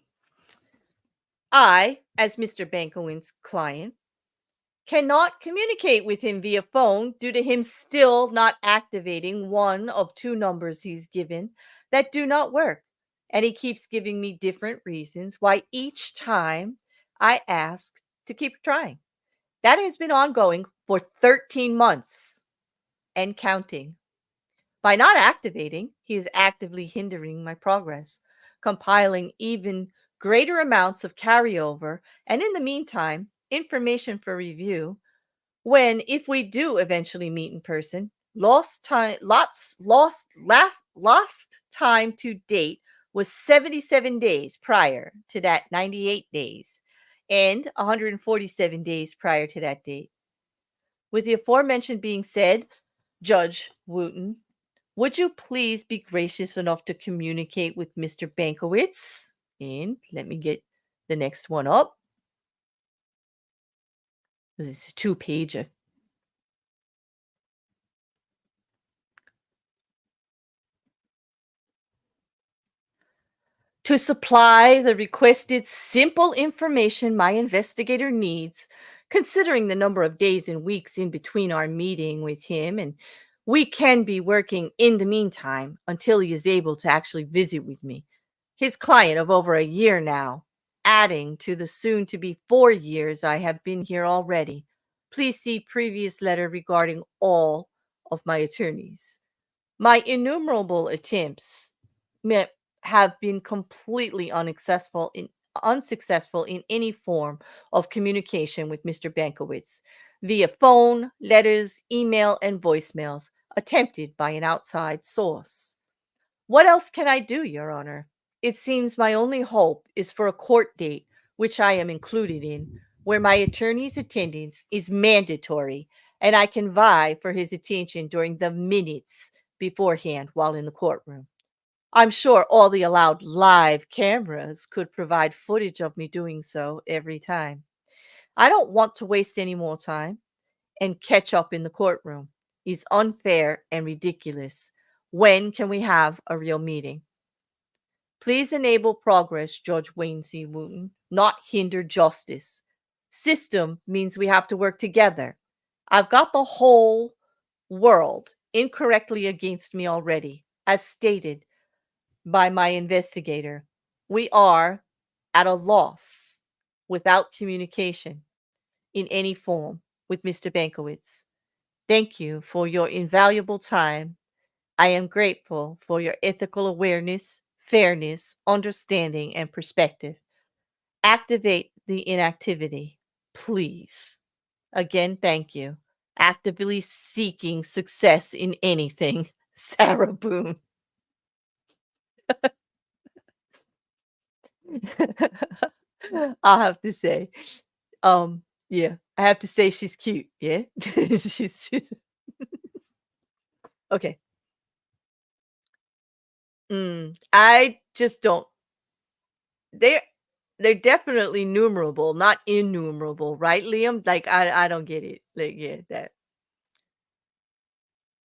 Speaker 1: I, as Mr. Bankowitz's client, cannot communicate with him via phone due to him still not activating one of two numbers he's given that do not work. And he keeps giving me different reasons why each time I ask to keep trying. That has been ongoing for 13 months and counting. By not activating, he is actively hindering my progress, compiling even greater amounts of carryover, and in the meantime, information for review when, if we do eventually meet in person, lost time to date was 77 days prior to that 98 days and 147 days prior to that date. With the aforementioned being said, Judge Wooten, would you please be gracious enough to communicate with Mr. Bankowitz? And let me get the next one up. This is a 2-pager. To supply the requested simple information my investigator needs, considering the number of days and weeks in between our meeting with him, and we can be working in the meantime until he is able to actually visit with me. His client of over a year now, adding to the soon to be 4 years I have been here already. Please see previous letter regarding all of my attorneys. My innumerable attempts have been completely unsuccessful in any form of communication with Mr. Bankowitz via phone, letters, email, and voicemails attempted by an outside source. What else can I do, Your Honor? It seems my only hope is for a court date, which I am included in, where my attorney's attendance is mandatory and I can vie for his attention during the minutes beforehand while in the courtroom. I'm sure all the allowed live cameras could provide footage of me doing so every time. I don't want to waste any more time and catch up in the courtroom is unfair and ridiculous. When can we have a real meeting? Please enable progress, Judge Wayne C. Wooten, not hinder justice. System means we have to work together. I've got the whole world incorrectly against me already, as stated by my investigator. We are at a loss without communication in any form with Mr. Bankowitz. Thank you for your invaluable time. I am grateful for your ethical awareness, fairness, understanding, and perspective. Activate the inactivity, please. Again, thank you. Actively seeking success in anything, Sarah Boone. I'll have to say, yeah, I have to say she's cute. Yeah, she's okay. I just don't. They're they're definitely numerable, not innumerable, right, Liam? Like I don't get it. Like yeah, that.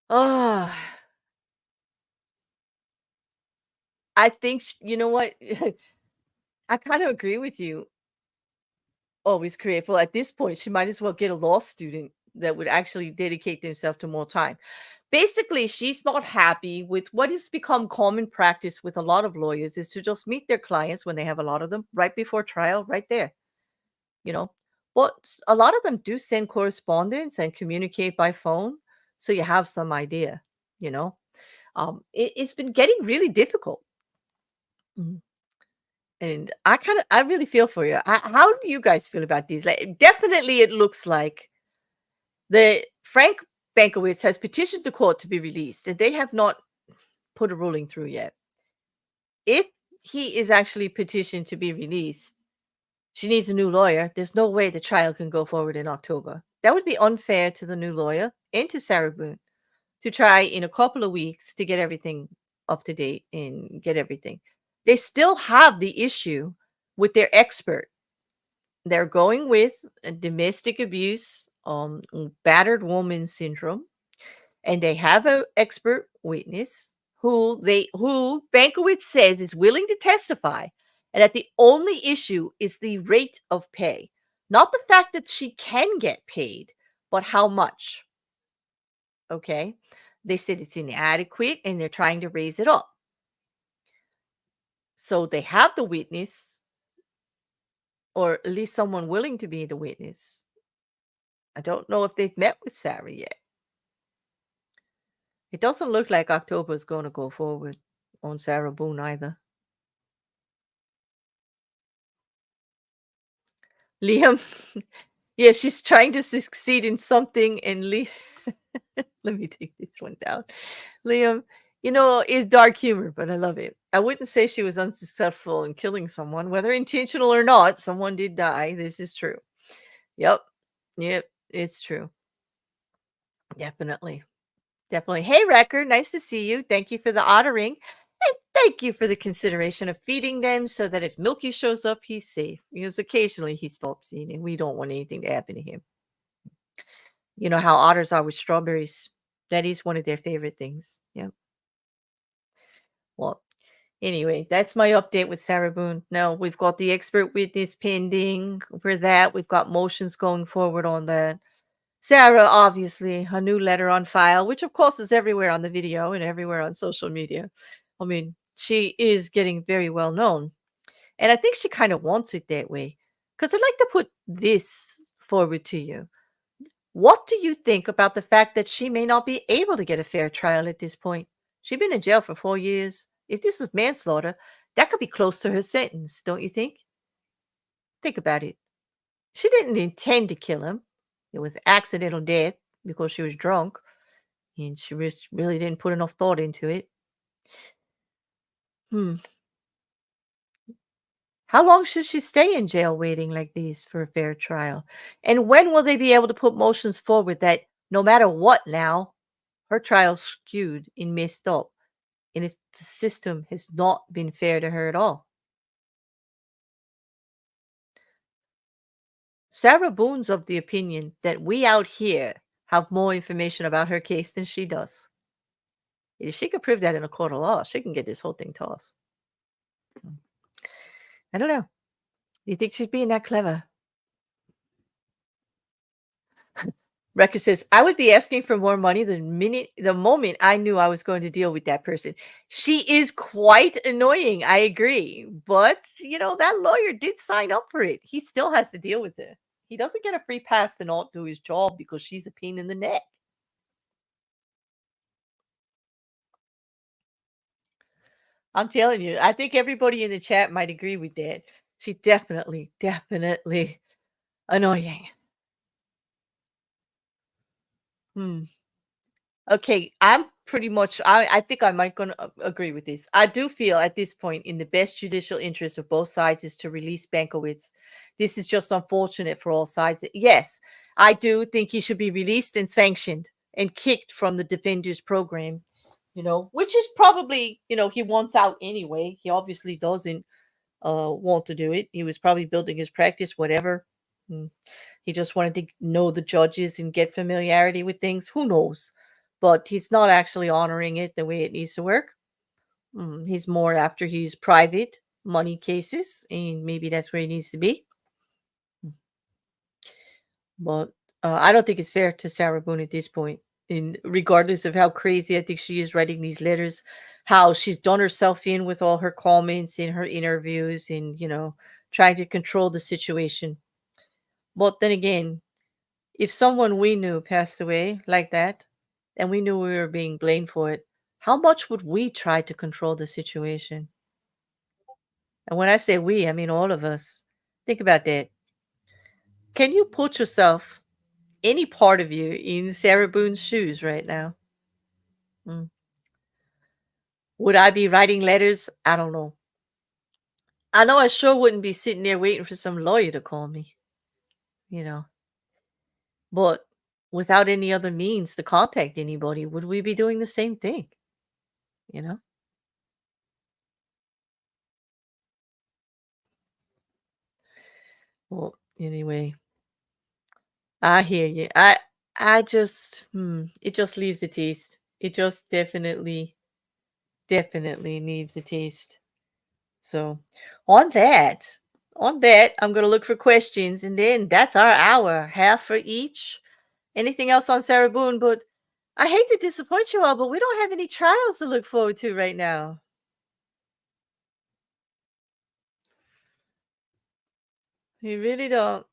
Speaker 1: Oh, I think you know what? I kind of agree with you. Always creative. At this point, she might as well get a law student that would actually dedicate themselves to more time. Basically, she's not happy with what has become common practice with a lot of lawyers is to just meet their clients when they have a lot of them right before trial, right there, you know. But a lot of them do send correspondence and communicate by phone, so you have some idea, you know. It's been getting really difficult. Mhm. And I really feel for you. How do you guys feel about these? Like, definitely, it looks like the Frank Bankowitz has petitioned the court to be released, and they have not put a ruling through yet. If he is actually petitioned to be released, she needs a new lawyer. There's no way the trial can go forward in October. That would be unfair to the new lawyer and to Sarah Boone to try in a couple of weeks to get everything up to date and get everything. They still have the issue with their expert. They're going with domestic abuse, battered woman syndrome, and they have an expert witness who Bankowitz says is willing to testify, and that the only issue is the rate of pay, not the fact that she can get paid, but how much. Okay, they said it's inadequate, and they're trying to raise it up. So they have the witness, or at least someone willing to be the witness. I don't know if they've met with Sarah yet. It doesn't look like October is going to go forward on Sarah Boone either. Liam, yeah, she's trying to succeed in something and let me take this one down. Liam, it's dark humor, but I love it. I wouldn't say she was unsuccessful in killing someone, whether intentional or not. Someone did die. This is true. Yep. Yep. It's true. Definitely. Definitely. Hey, Record. Nice to see you. Thank you for the honoring. And thank you for the consideration of feeding them so that if Milky shows up, he's safe. Because occasionally he stops eating. We don't want anything to happen to him. You know how otters are with strawberries. That is one of their favorite things. Yeah. Well, anyway, that's my update with Sarah Boone. Now we've got the expert witness pending for that. We've got motions going forward on that. Sarah, obviously, a new letter on file, which of course is everywhere on the video and everywhere on social media. I mean, she is getting very well known. And I think she kind of wants it that way. Because I'd like to put this forward to you. What do you think about the fact that she may not be able to get a fair trial at this point? She's been in jail for 4 years. If this is manslaughter, that could be close to her sentence, don't you think? Think about it. She didn't intend to kill him. It was accidental death because she was drunk and she really didn't put enough thought into it. Hmm. How long should she stay in jail waiting like these for a fair trial? And when will they be able to put motions forward that no matter what now, her trial's skewed and messed up, and the system has not been fair to her at all? Sarah Boone's of the opinion that we out here have more information about her case than she does. If she could prove that in a court of law, she can get this whole thing tossed. Mm. I don't know. You think she's being that clever? Record says, I would be asking for more money the moment I knew I was going to deal with that person. She is quite annoying. I agree. But, that lawyer did sign up for it. He still has to deal with it. He doesn't get a free pass to not do his job because she's a pain in the neck. I'm telling you, I think everybody in the chat might agree with that. She's definitely, definitely annoying. Hmm. Okay, I'm pretty much I think I might gonna agree with this. I do feel at this point in the best judicial interest of both sides is to release Bankowitz. This is just unfortunate for all sides. Yes, I do think he should be released and sanctioned and kicked from the defenders program, which is probably, he wants out anyway. He obviously doesn't want to do it. He was probably building his practice, whatever. Mm. He just wanted to know the judges and get familiarity with things. Who knows? But he's not actually honoring it the way it needs to work. He's more after his private money cases, and maybe that's where he needs to be. But I don't think it's fair to Sarah Boone at this point. And regardless of how crazy I think she is writing these letters, how she's done herself in with all her comments in her interviews and, trying to control the situation. But then again, if someone we knew passed away like that, and we knew we were being blamed for it, how much would we try to control the situation? And when I say we, I mean all of us. Think about that. Can you put yourself, any part of you, in Sarah Boone's shoes right now? Mm. Would I be writing letters? I don't know. I know I sure wouldn't be sitting there waiting for some lawyer to call me, you know. But without any other means to contact anybody, would we be doing the same thing? You know? Well, anyway, I hear you. I just it just leaves a taste. It just definitely leaves a taste. So on that, I'm gonna look for questions, and then that's our hour, half for each. Anything else on Sarah Boone? But I hate to disappoint you all, but we don't have any trials to look forward to right now. We really don't.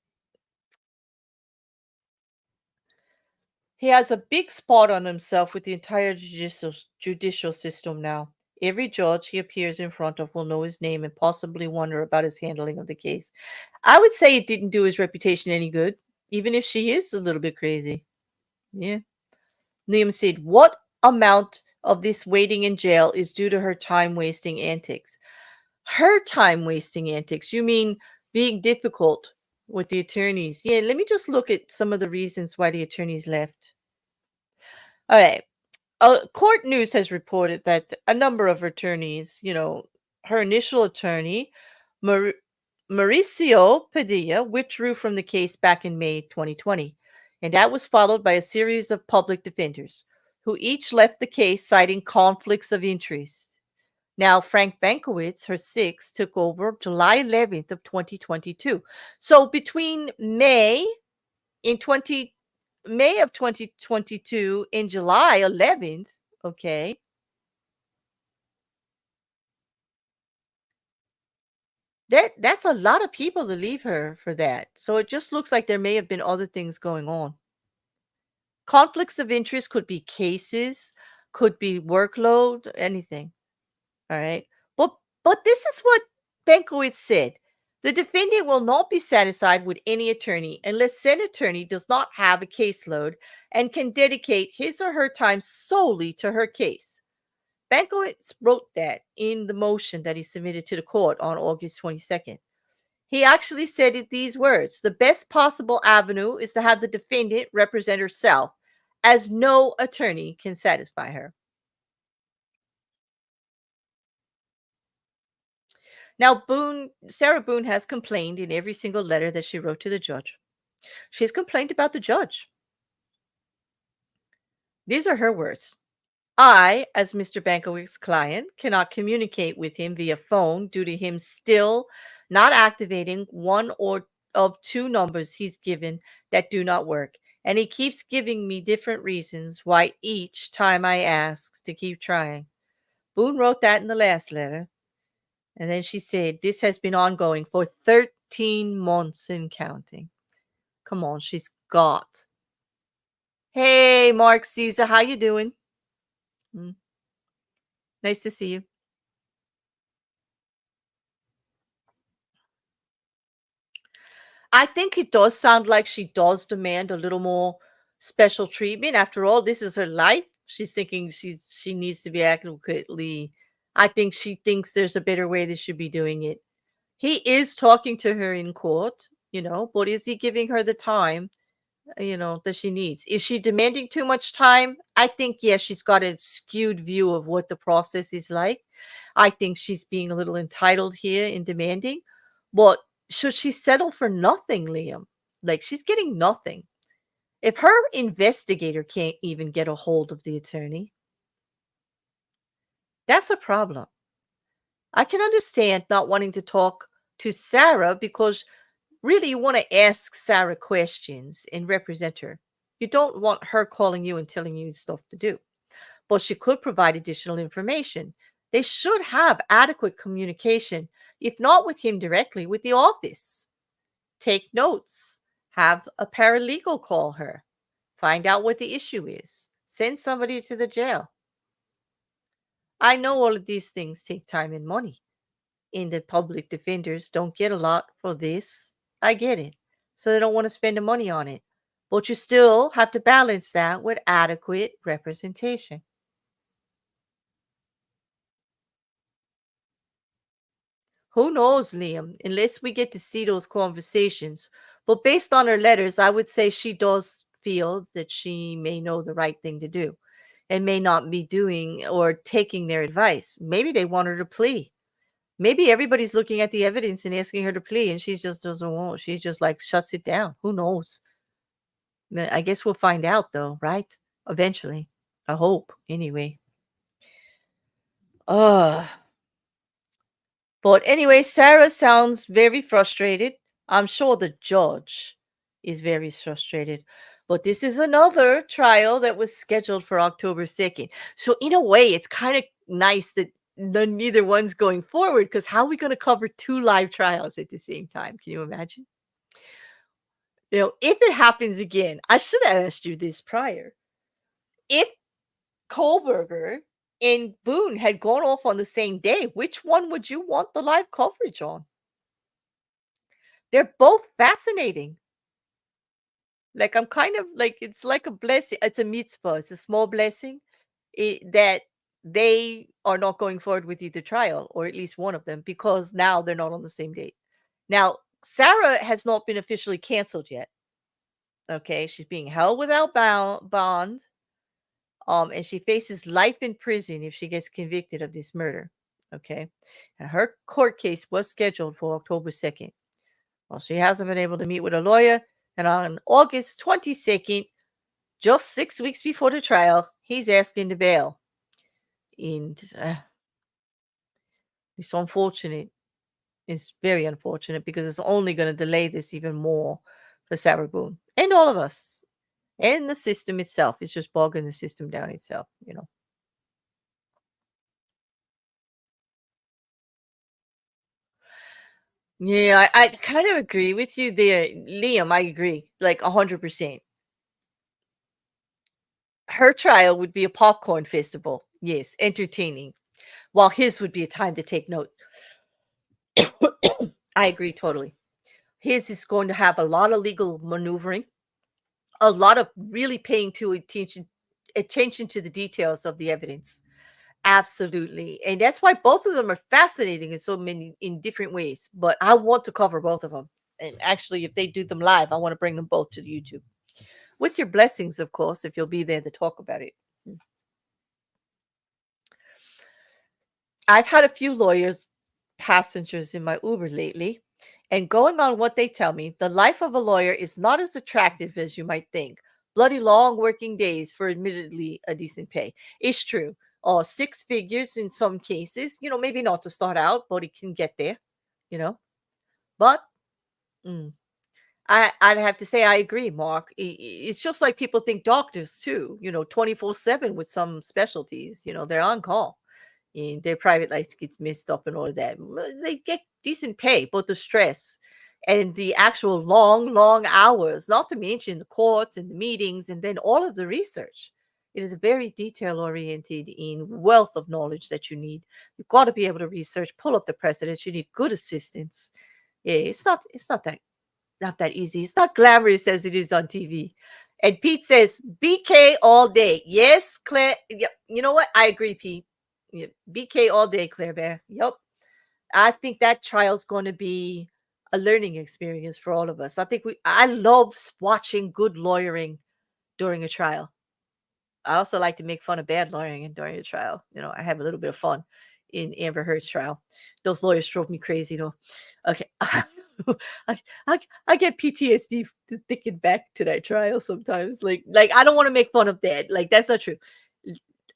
Speaker 1: He has a big spot on himself with the entire judicial system now. Every judge he appears in front of will know his name and possibly wonder about his handling of the case. I would say it didn't do his reputation any good, even if she is a little bit crazy. Yeah. Liam said, what amount of this waiting in jail is due to her time wasting antics? Her time wasting antics? You mean being difficult with the attorneys? Yeah, let me just look at some of the reasons why the attorneys left. All right. Court News has reported that a number of attorneys, her initial attorney, Mar- Mauricio Padilla, withdrew from the case back in May 2020. And that was followed by a series of public defenders who each left the case citing conflicts of interest. Now, Frank Bankowitz, her sixth, took over July 11th of 2022. So between in 20 May of 2022 and July 11th, okay, that's a lot of people to leave her for that. So it just looks like there may have been other things going on. Conflicts of interest could be cases, could be workload, anything. All right. But this is what Benkowitz said. The defendant will not be satisfied with any attorney unless said attorney does not have a caseload and can dedicate his or her time solely to her case. Bankowitz wrote that in the motion that he submitted to the court on August 22nd. He actually said it these words: the best possible avenue is to have the defendant represent herself, as no attorney can satisfy her. Now, Sarah Boone has complained in every single letter that she wrote to the judge. She's complained about the judge. These are her words. I, as Mr. Bankowicz's client, cannot communicate with him via phone due to him still not activating one or of two numbers he's given that do not work. And he keeps giving me different reasons why each time I ask to keep trying. Boone wrote that in the last letter. And then she said, this has been ongoing for 13 months and counting. Come on, she's got. Hey, Mark Caesar, how you doing? Nice to see you. I think it does sound like she does demand a little more special treatment. After all, this is her life. She's thinking she needs to be adequately. I think she thinks there's a better way they should be doing it. He is talking to her in court, but is he giving her the time, that she needs? Is she demanding too much time? I think, yes, she's got a skewed view of what the process is like. I think she's being a little entitled here in demanding. But should she settle for nothing, Liam? Like, she's getting nothing. If her investigator can't even get a hold of the attorney, that's a problem. I can understand not wanting to talk to Sarah because really you want to ask Sarah questions and represent her. You don't want her calling you and telling you stuff to do. But she could provide additional information. They should have adequate communication, if not with him directly, with the office. Take notes. Have a paralegal call her. Find out what the issue is. Send somebody to the jail. I know all of these things take time and money. And the public defenders don't get a lot for this. I get it. So they don't want to spend the money on it. But you still have to balance that with adequate representation. Who knows, Liam, unless we get to see those conversations. But based on her letters, I would say she does feel that she may know the right thing to do and may not be doing or taking their advice. Maybe they want her to plea. Maybe everybody's looking at the evidence and asking her to plea, and she just doesn't want. She just like shuts it down. Who knows? I guess we'll find out, though, right? Eventually. I hope, anyway. Ugh. But anyway, Sarah sounds very frustrated. I'm sure the judge is very frustrated. But this is another trial that was scheduled for October 2nd. So in a way, it's kind of nice that neither one's going forward, because how are we going to cover two live trials at the same time? Can you imagine? If it happens again, I should have asked you this prior. If Kohberger and Boone had gone off on the same day, which one would you want the live coverage on? They're both fascinating. Like, I'm kind of like, it's like a blessing. It's a mitzvah. It's a small blessing that they are not going forward with either trial, or at least one of them, because now they're not on the same date. Now, Sarah has not been officially canceled yet. Okay, she's being held without bond. And she faces life in prison if she gets convicted of this murder. Okay. And her court case was scheduled for October 2nd. Well, she hasn't been able to meet with a lawyer. And on August 22nd, just 6 weeks before the trial, he's asking to bail. And it's unfortunate. It's very unfortunate, because it's only going to delay this even more for Sarah Boone and all of us. And the system itself is just bogging the system down itself. Yeah, I kind of agree with you there, Liam. I agree, like 100%. Her trial would be a popcorn festival. Yes, entertaining. While his would be a time to take note. I agree totally. His is going to have a lot of legal maneuvering, a lot of really paying attention to the details of the evidence, Absolutely. And that's why both of them are fascinating in so many in different ways. But I want to cover both of them. And actually, if they do them live, I want to bring them both to YouTube. With your blessings, of course, if you'll be there to talk about it. I've had a few lawyers passengers in my Uber lately, and going on what they tell me, the life of a lawyer is not as attractive as you might think. Bloody long working days for admittedly a decent pay. It's true. Six figures in some cases, maybe not to start out, but it can get there, you know. But mm, I'd have to say I agree, Mark. It's just like people think doctors too, 24/7 with some specialties, they're on call and their private life gets messed up and all of that. They get decent pay, but the stress and the actual long, long hours, not to mention the courts and the meetings, and then all of the research. It is very detail oriented in wealth of knowledge that you need. You've got to be able to research, pull up the precedents. You need good assistance. Yeah, it's not that easy. It's not glamorous as it is on TV. And Pete says, BK all day. Yes, Claire. Yep. You know what? I agree, Pete. Yep. BK all day, Claire Bear. Yep. I think that trial's going to be a learning experience for all of us. I love watching good lawyering during a trial. I also like to make fun of bad lawyering during a trial. I have a little bit of fun in Amber Heard's trial. Those lawyers drove me crazy, though. Okay. I, I get PTSD thinking back to that trial sometimes. Like I don't want to make fun of that. Like that's not true.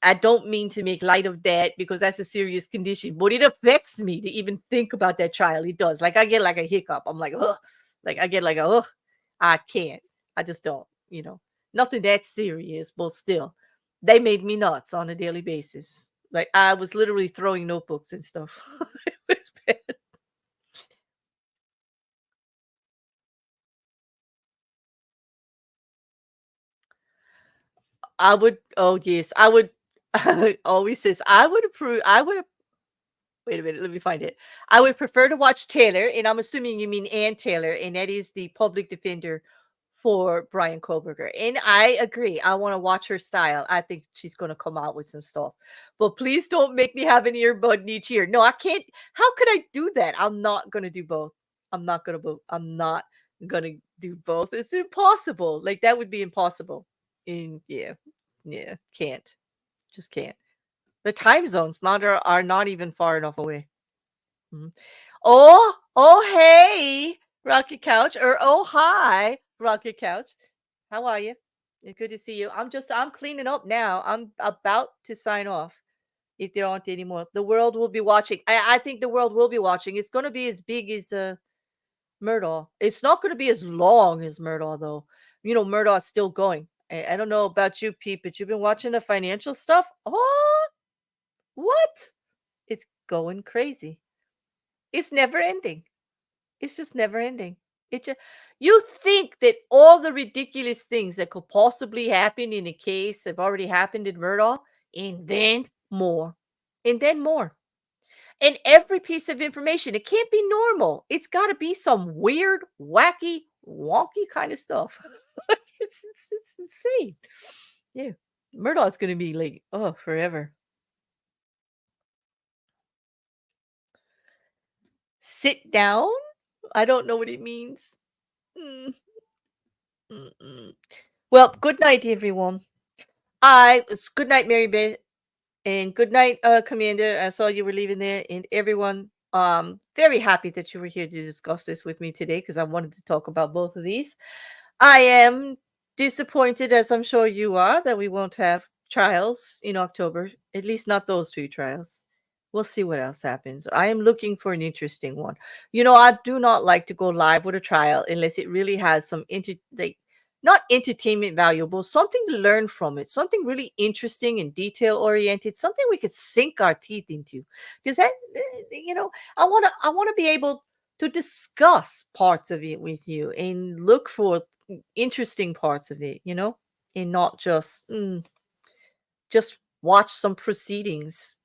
Speaker 1: I don't mean to make light of that because that's a serious condition, but it affects me to even think about that trial. It does. Like I get like a hiccup. I'm like, ugh. Like I get like a ugh. I can't. I just don't. Nothing that serious, but still, they made me nuts on a daily basis. Like I was literally throwing notebooks and stuff. It was bad. I would. Oh yes, I would. Always says I would approve. I would. Wait a minute. Let me find it. I would prefer to watch Taylor, and I'm assuming you mean Ann Taylor, and that is the public defender for Bryan Kohberger. And I agree. I want to watch her style. I think she's going to come out with some stuff. But please don't make me have an earbud in each ear. No, I can't. How could I do that? I'm not going to do both. I'm not going to do both. It's impossible. Like that would be impossible. And yeah, can't. Just can't. The time zones are not even far enough away. Mhm. Oh, hey, Rocket Couch, or oh, hi, Rocket Couch. How are you? Good to see you. I'm cleaning up now. I'm about to sign off if there aren't any more. The world will be watching. I think the world will be watching. It's going to be as big as Murdaugh. It's not going to be as long as Murdaugh, though. Murdaugh's still going. I don't know about you, Pete, but you've been watching the financial stuff. Oh, what? It's going crazy. It's never ending. It's just never ending. It just you think that all the ridiculous things that could possibly happen in a case have already happened in Murdaugh, and then more, and then more. And every piece of information, it can't be normal. It's got to be some weird, wacky, wonky kind of stuff. It's insane. Yeah, Murdaugh's gonna be like, oh, forever. Sit down. I don't know what it means. Mm, mm-mm. Well, good night, everyone. Good night, Mary Beth, and good night, Commander. I saw you were leaving there, and everyone. Very happy that you were here to discuss this with me today because I wanted to talk about both of these. I am disappointed, as I'm sure you are, that we won't have trials in October. At least not those two trials. We'll see what else happens. I am looking for an interesting one. I do not like to go live with a trial unless it really has some like not entertainment value, but something to learn from it, something really interesting and detail oriented, something we could sink our teeth into. Because I want to be able to discuss parts of it with you and look for interesting parts of it, and not just watch some proceedings.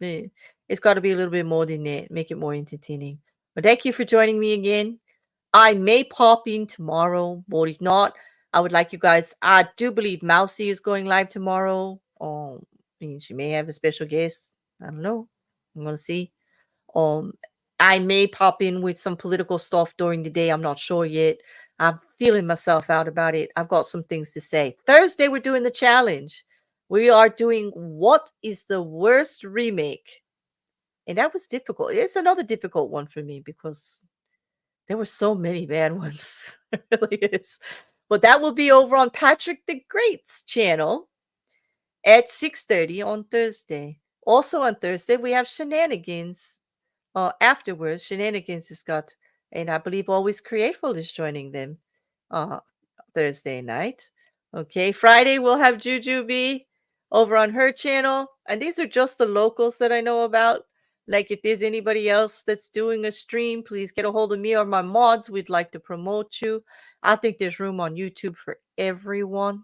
Speaker 1: Eh, It's got to be a little bit more than that, make it more entertaining. But thank you for joining me again. I may pop in tomorrow, but if not, I would like you guys. I do believe Mousy is going live tomorrow. I mean, she may have a special guest. I don't know. I'm gonna see. Um, I may pop in with some political stuff during the day. I'm not sure yet. I'm feeling myself out about it. I've got some things to say. Thursday, we're doing the challenge. We are doing what is the worst remake? And that was difficult. It's another difficult one for me because there were so many bad ones. It really is. But that will be over on Patrick the Great's channel at 6:30 on Thursday. Also on Thursday, we have Shenanigans. Afterwards, Shenanigans has got, and I believe Always Createful is joining them uh, Thursday night. Okay, Friday we'll have Jujubee over on her channel, and these are just the locals that I know about. Like, if there's anybody else that's doing a stream, please get a hold of me or my mods. We'd like to promote you. I think there's room on YouTube for everyone.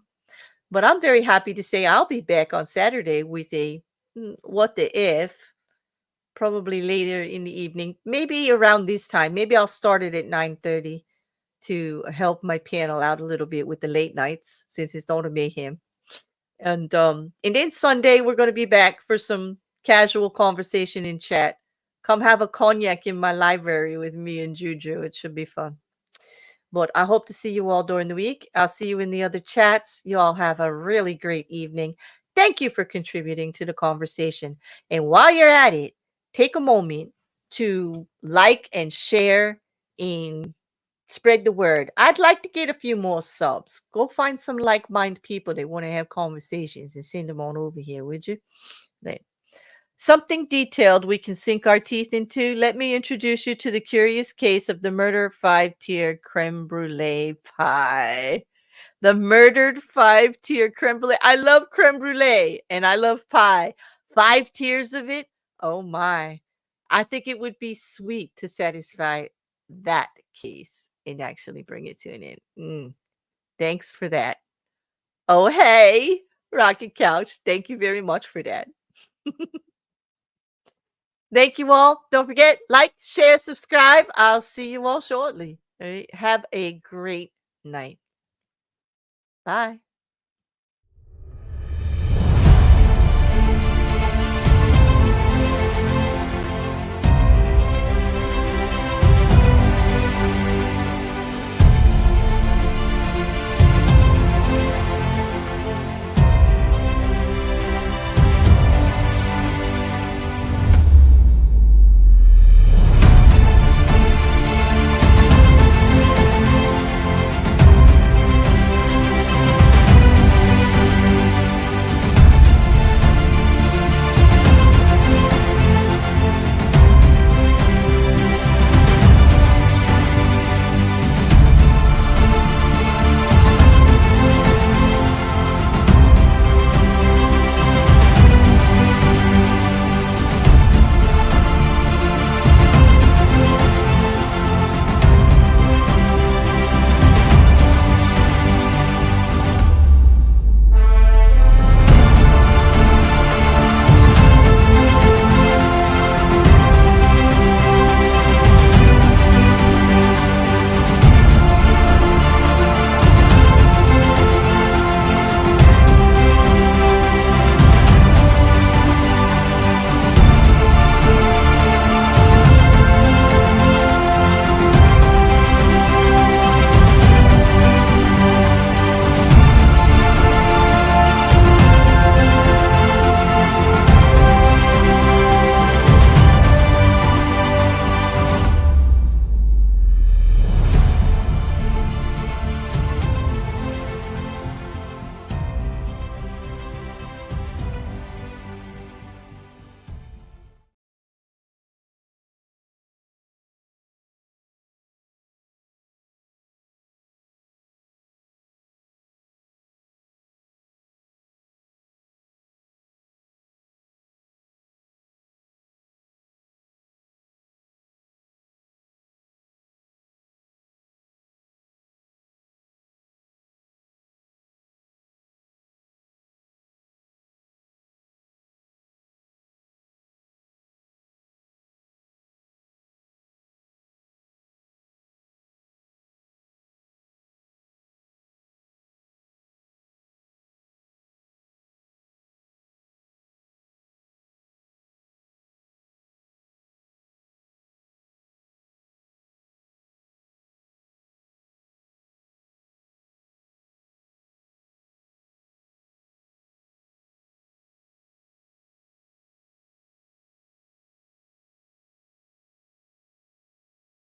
Speaker 1: But I'm very happy to say I'll be back on Saturday with a What the If, probably later in the evening, maybe around this time. Maybe I'll start it at 9:30 to help my panel out a little bit with the late nights since it's not a mayhem. And then Sunday we're going to be back for some casual conversation in chat. Come have a cognac in my library with me and Juju. It should be fun. But I hope to see you all during the week. I'll see you in the other chats. You all have a really great evening. Thank you for contributing to the conversation. And while you're at it, take a moment to like and share and spread the word. I'd like to get a few more subs. Go find some like-minded people that want to have conversations and send them on over here, would you? There. Something detailed we can sink our teeth into. Let me introduce you to the curious case of the murder 5-tier creme brulee pie. The murdered 5-tier creme brulee. I love creme brulee and I love pie. 5 tiers of it. Oh my. I think it would be sweet to satisfy that case and actually bring it to an end. Thanks for that. Oh, hey, Rocket Couch. Thank you very much for that. Thank you all. Don't forget, like, share, subscribe. I'll see you all shortly. All right, have a great night. Bye.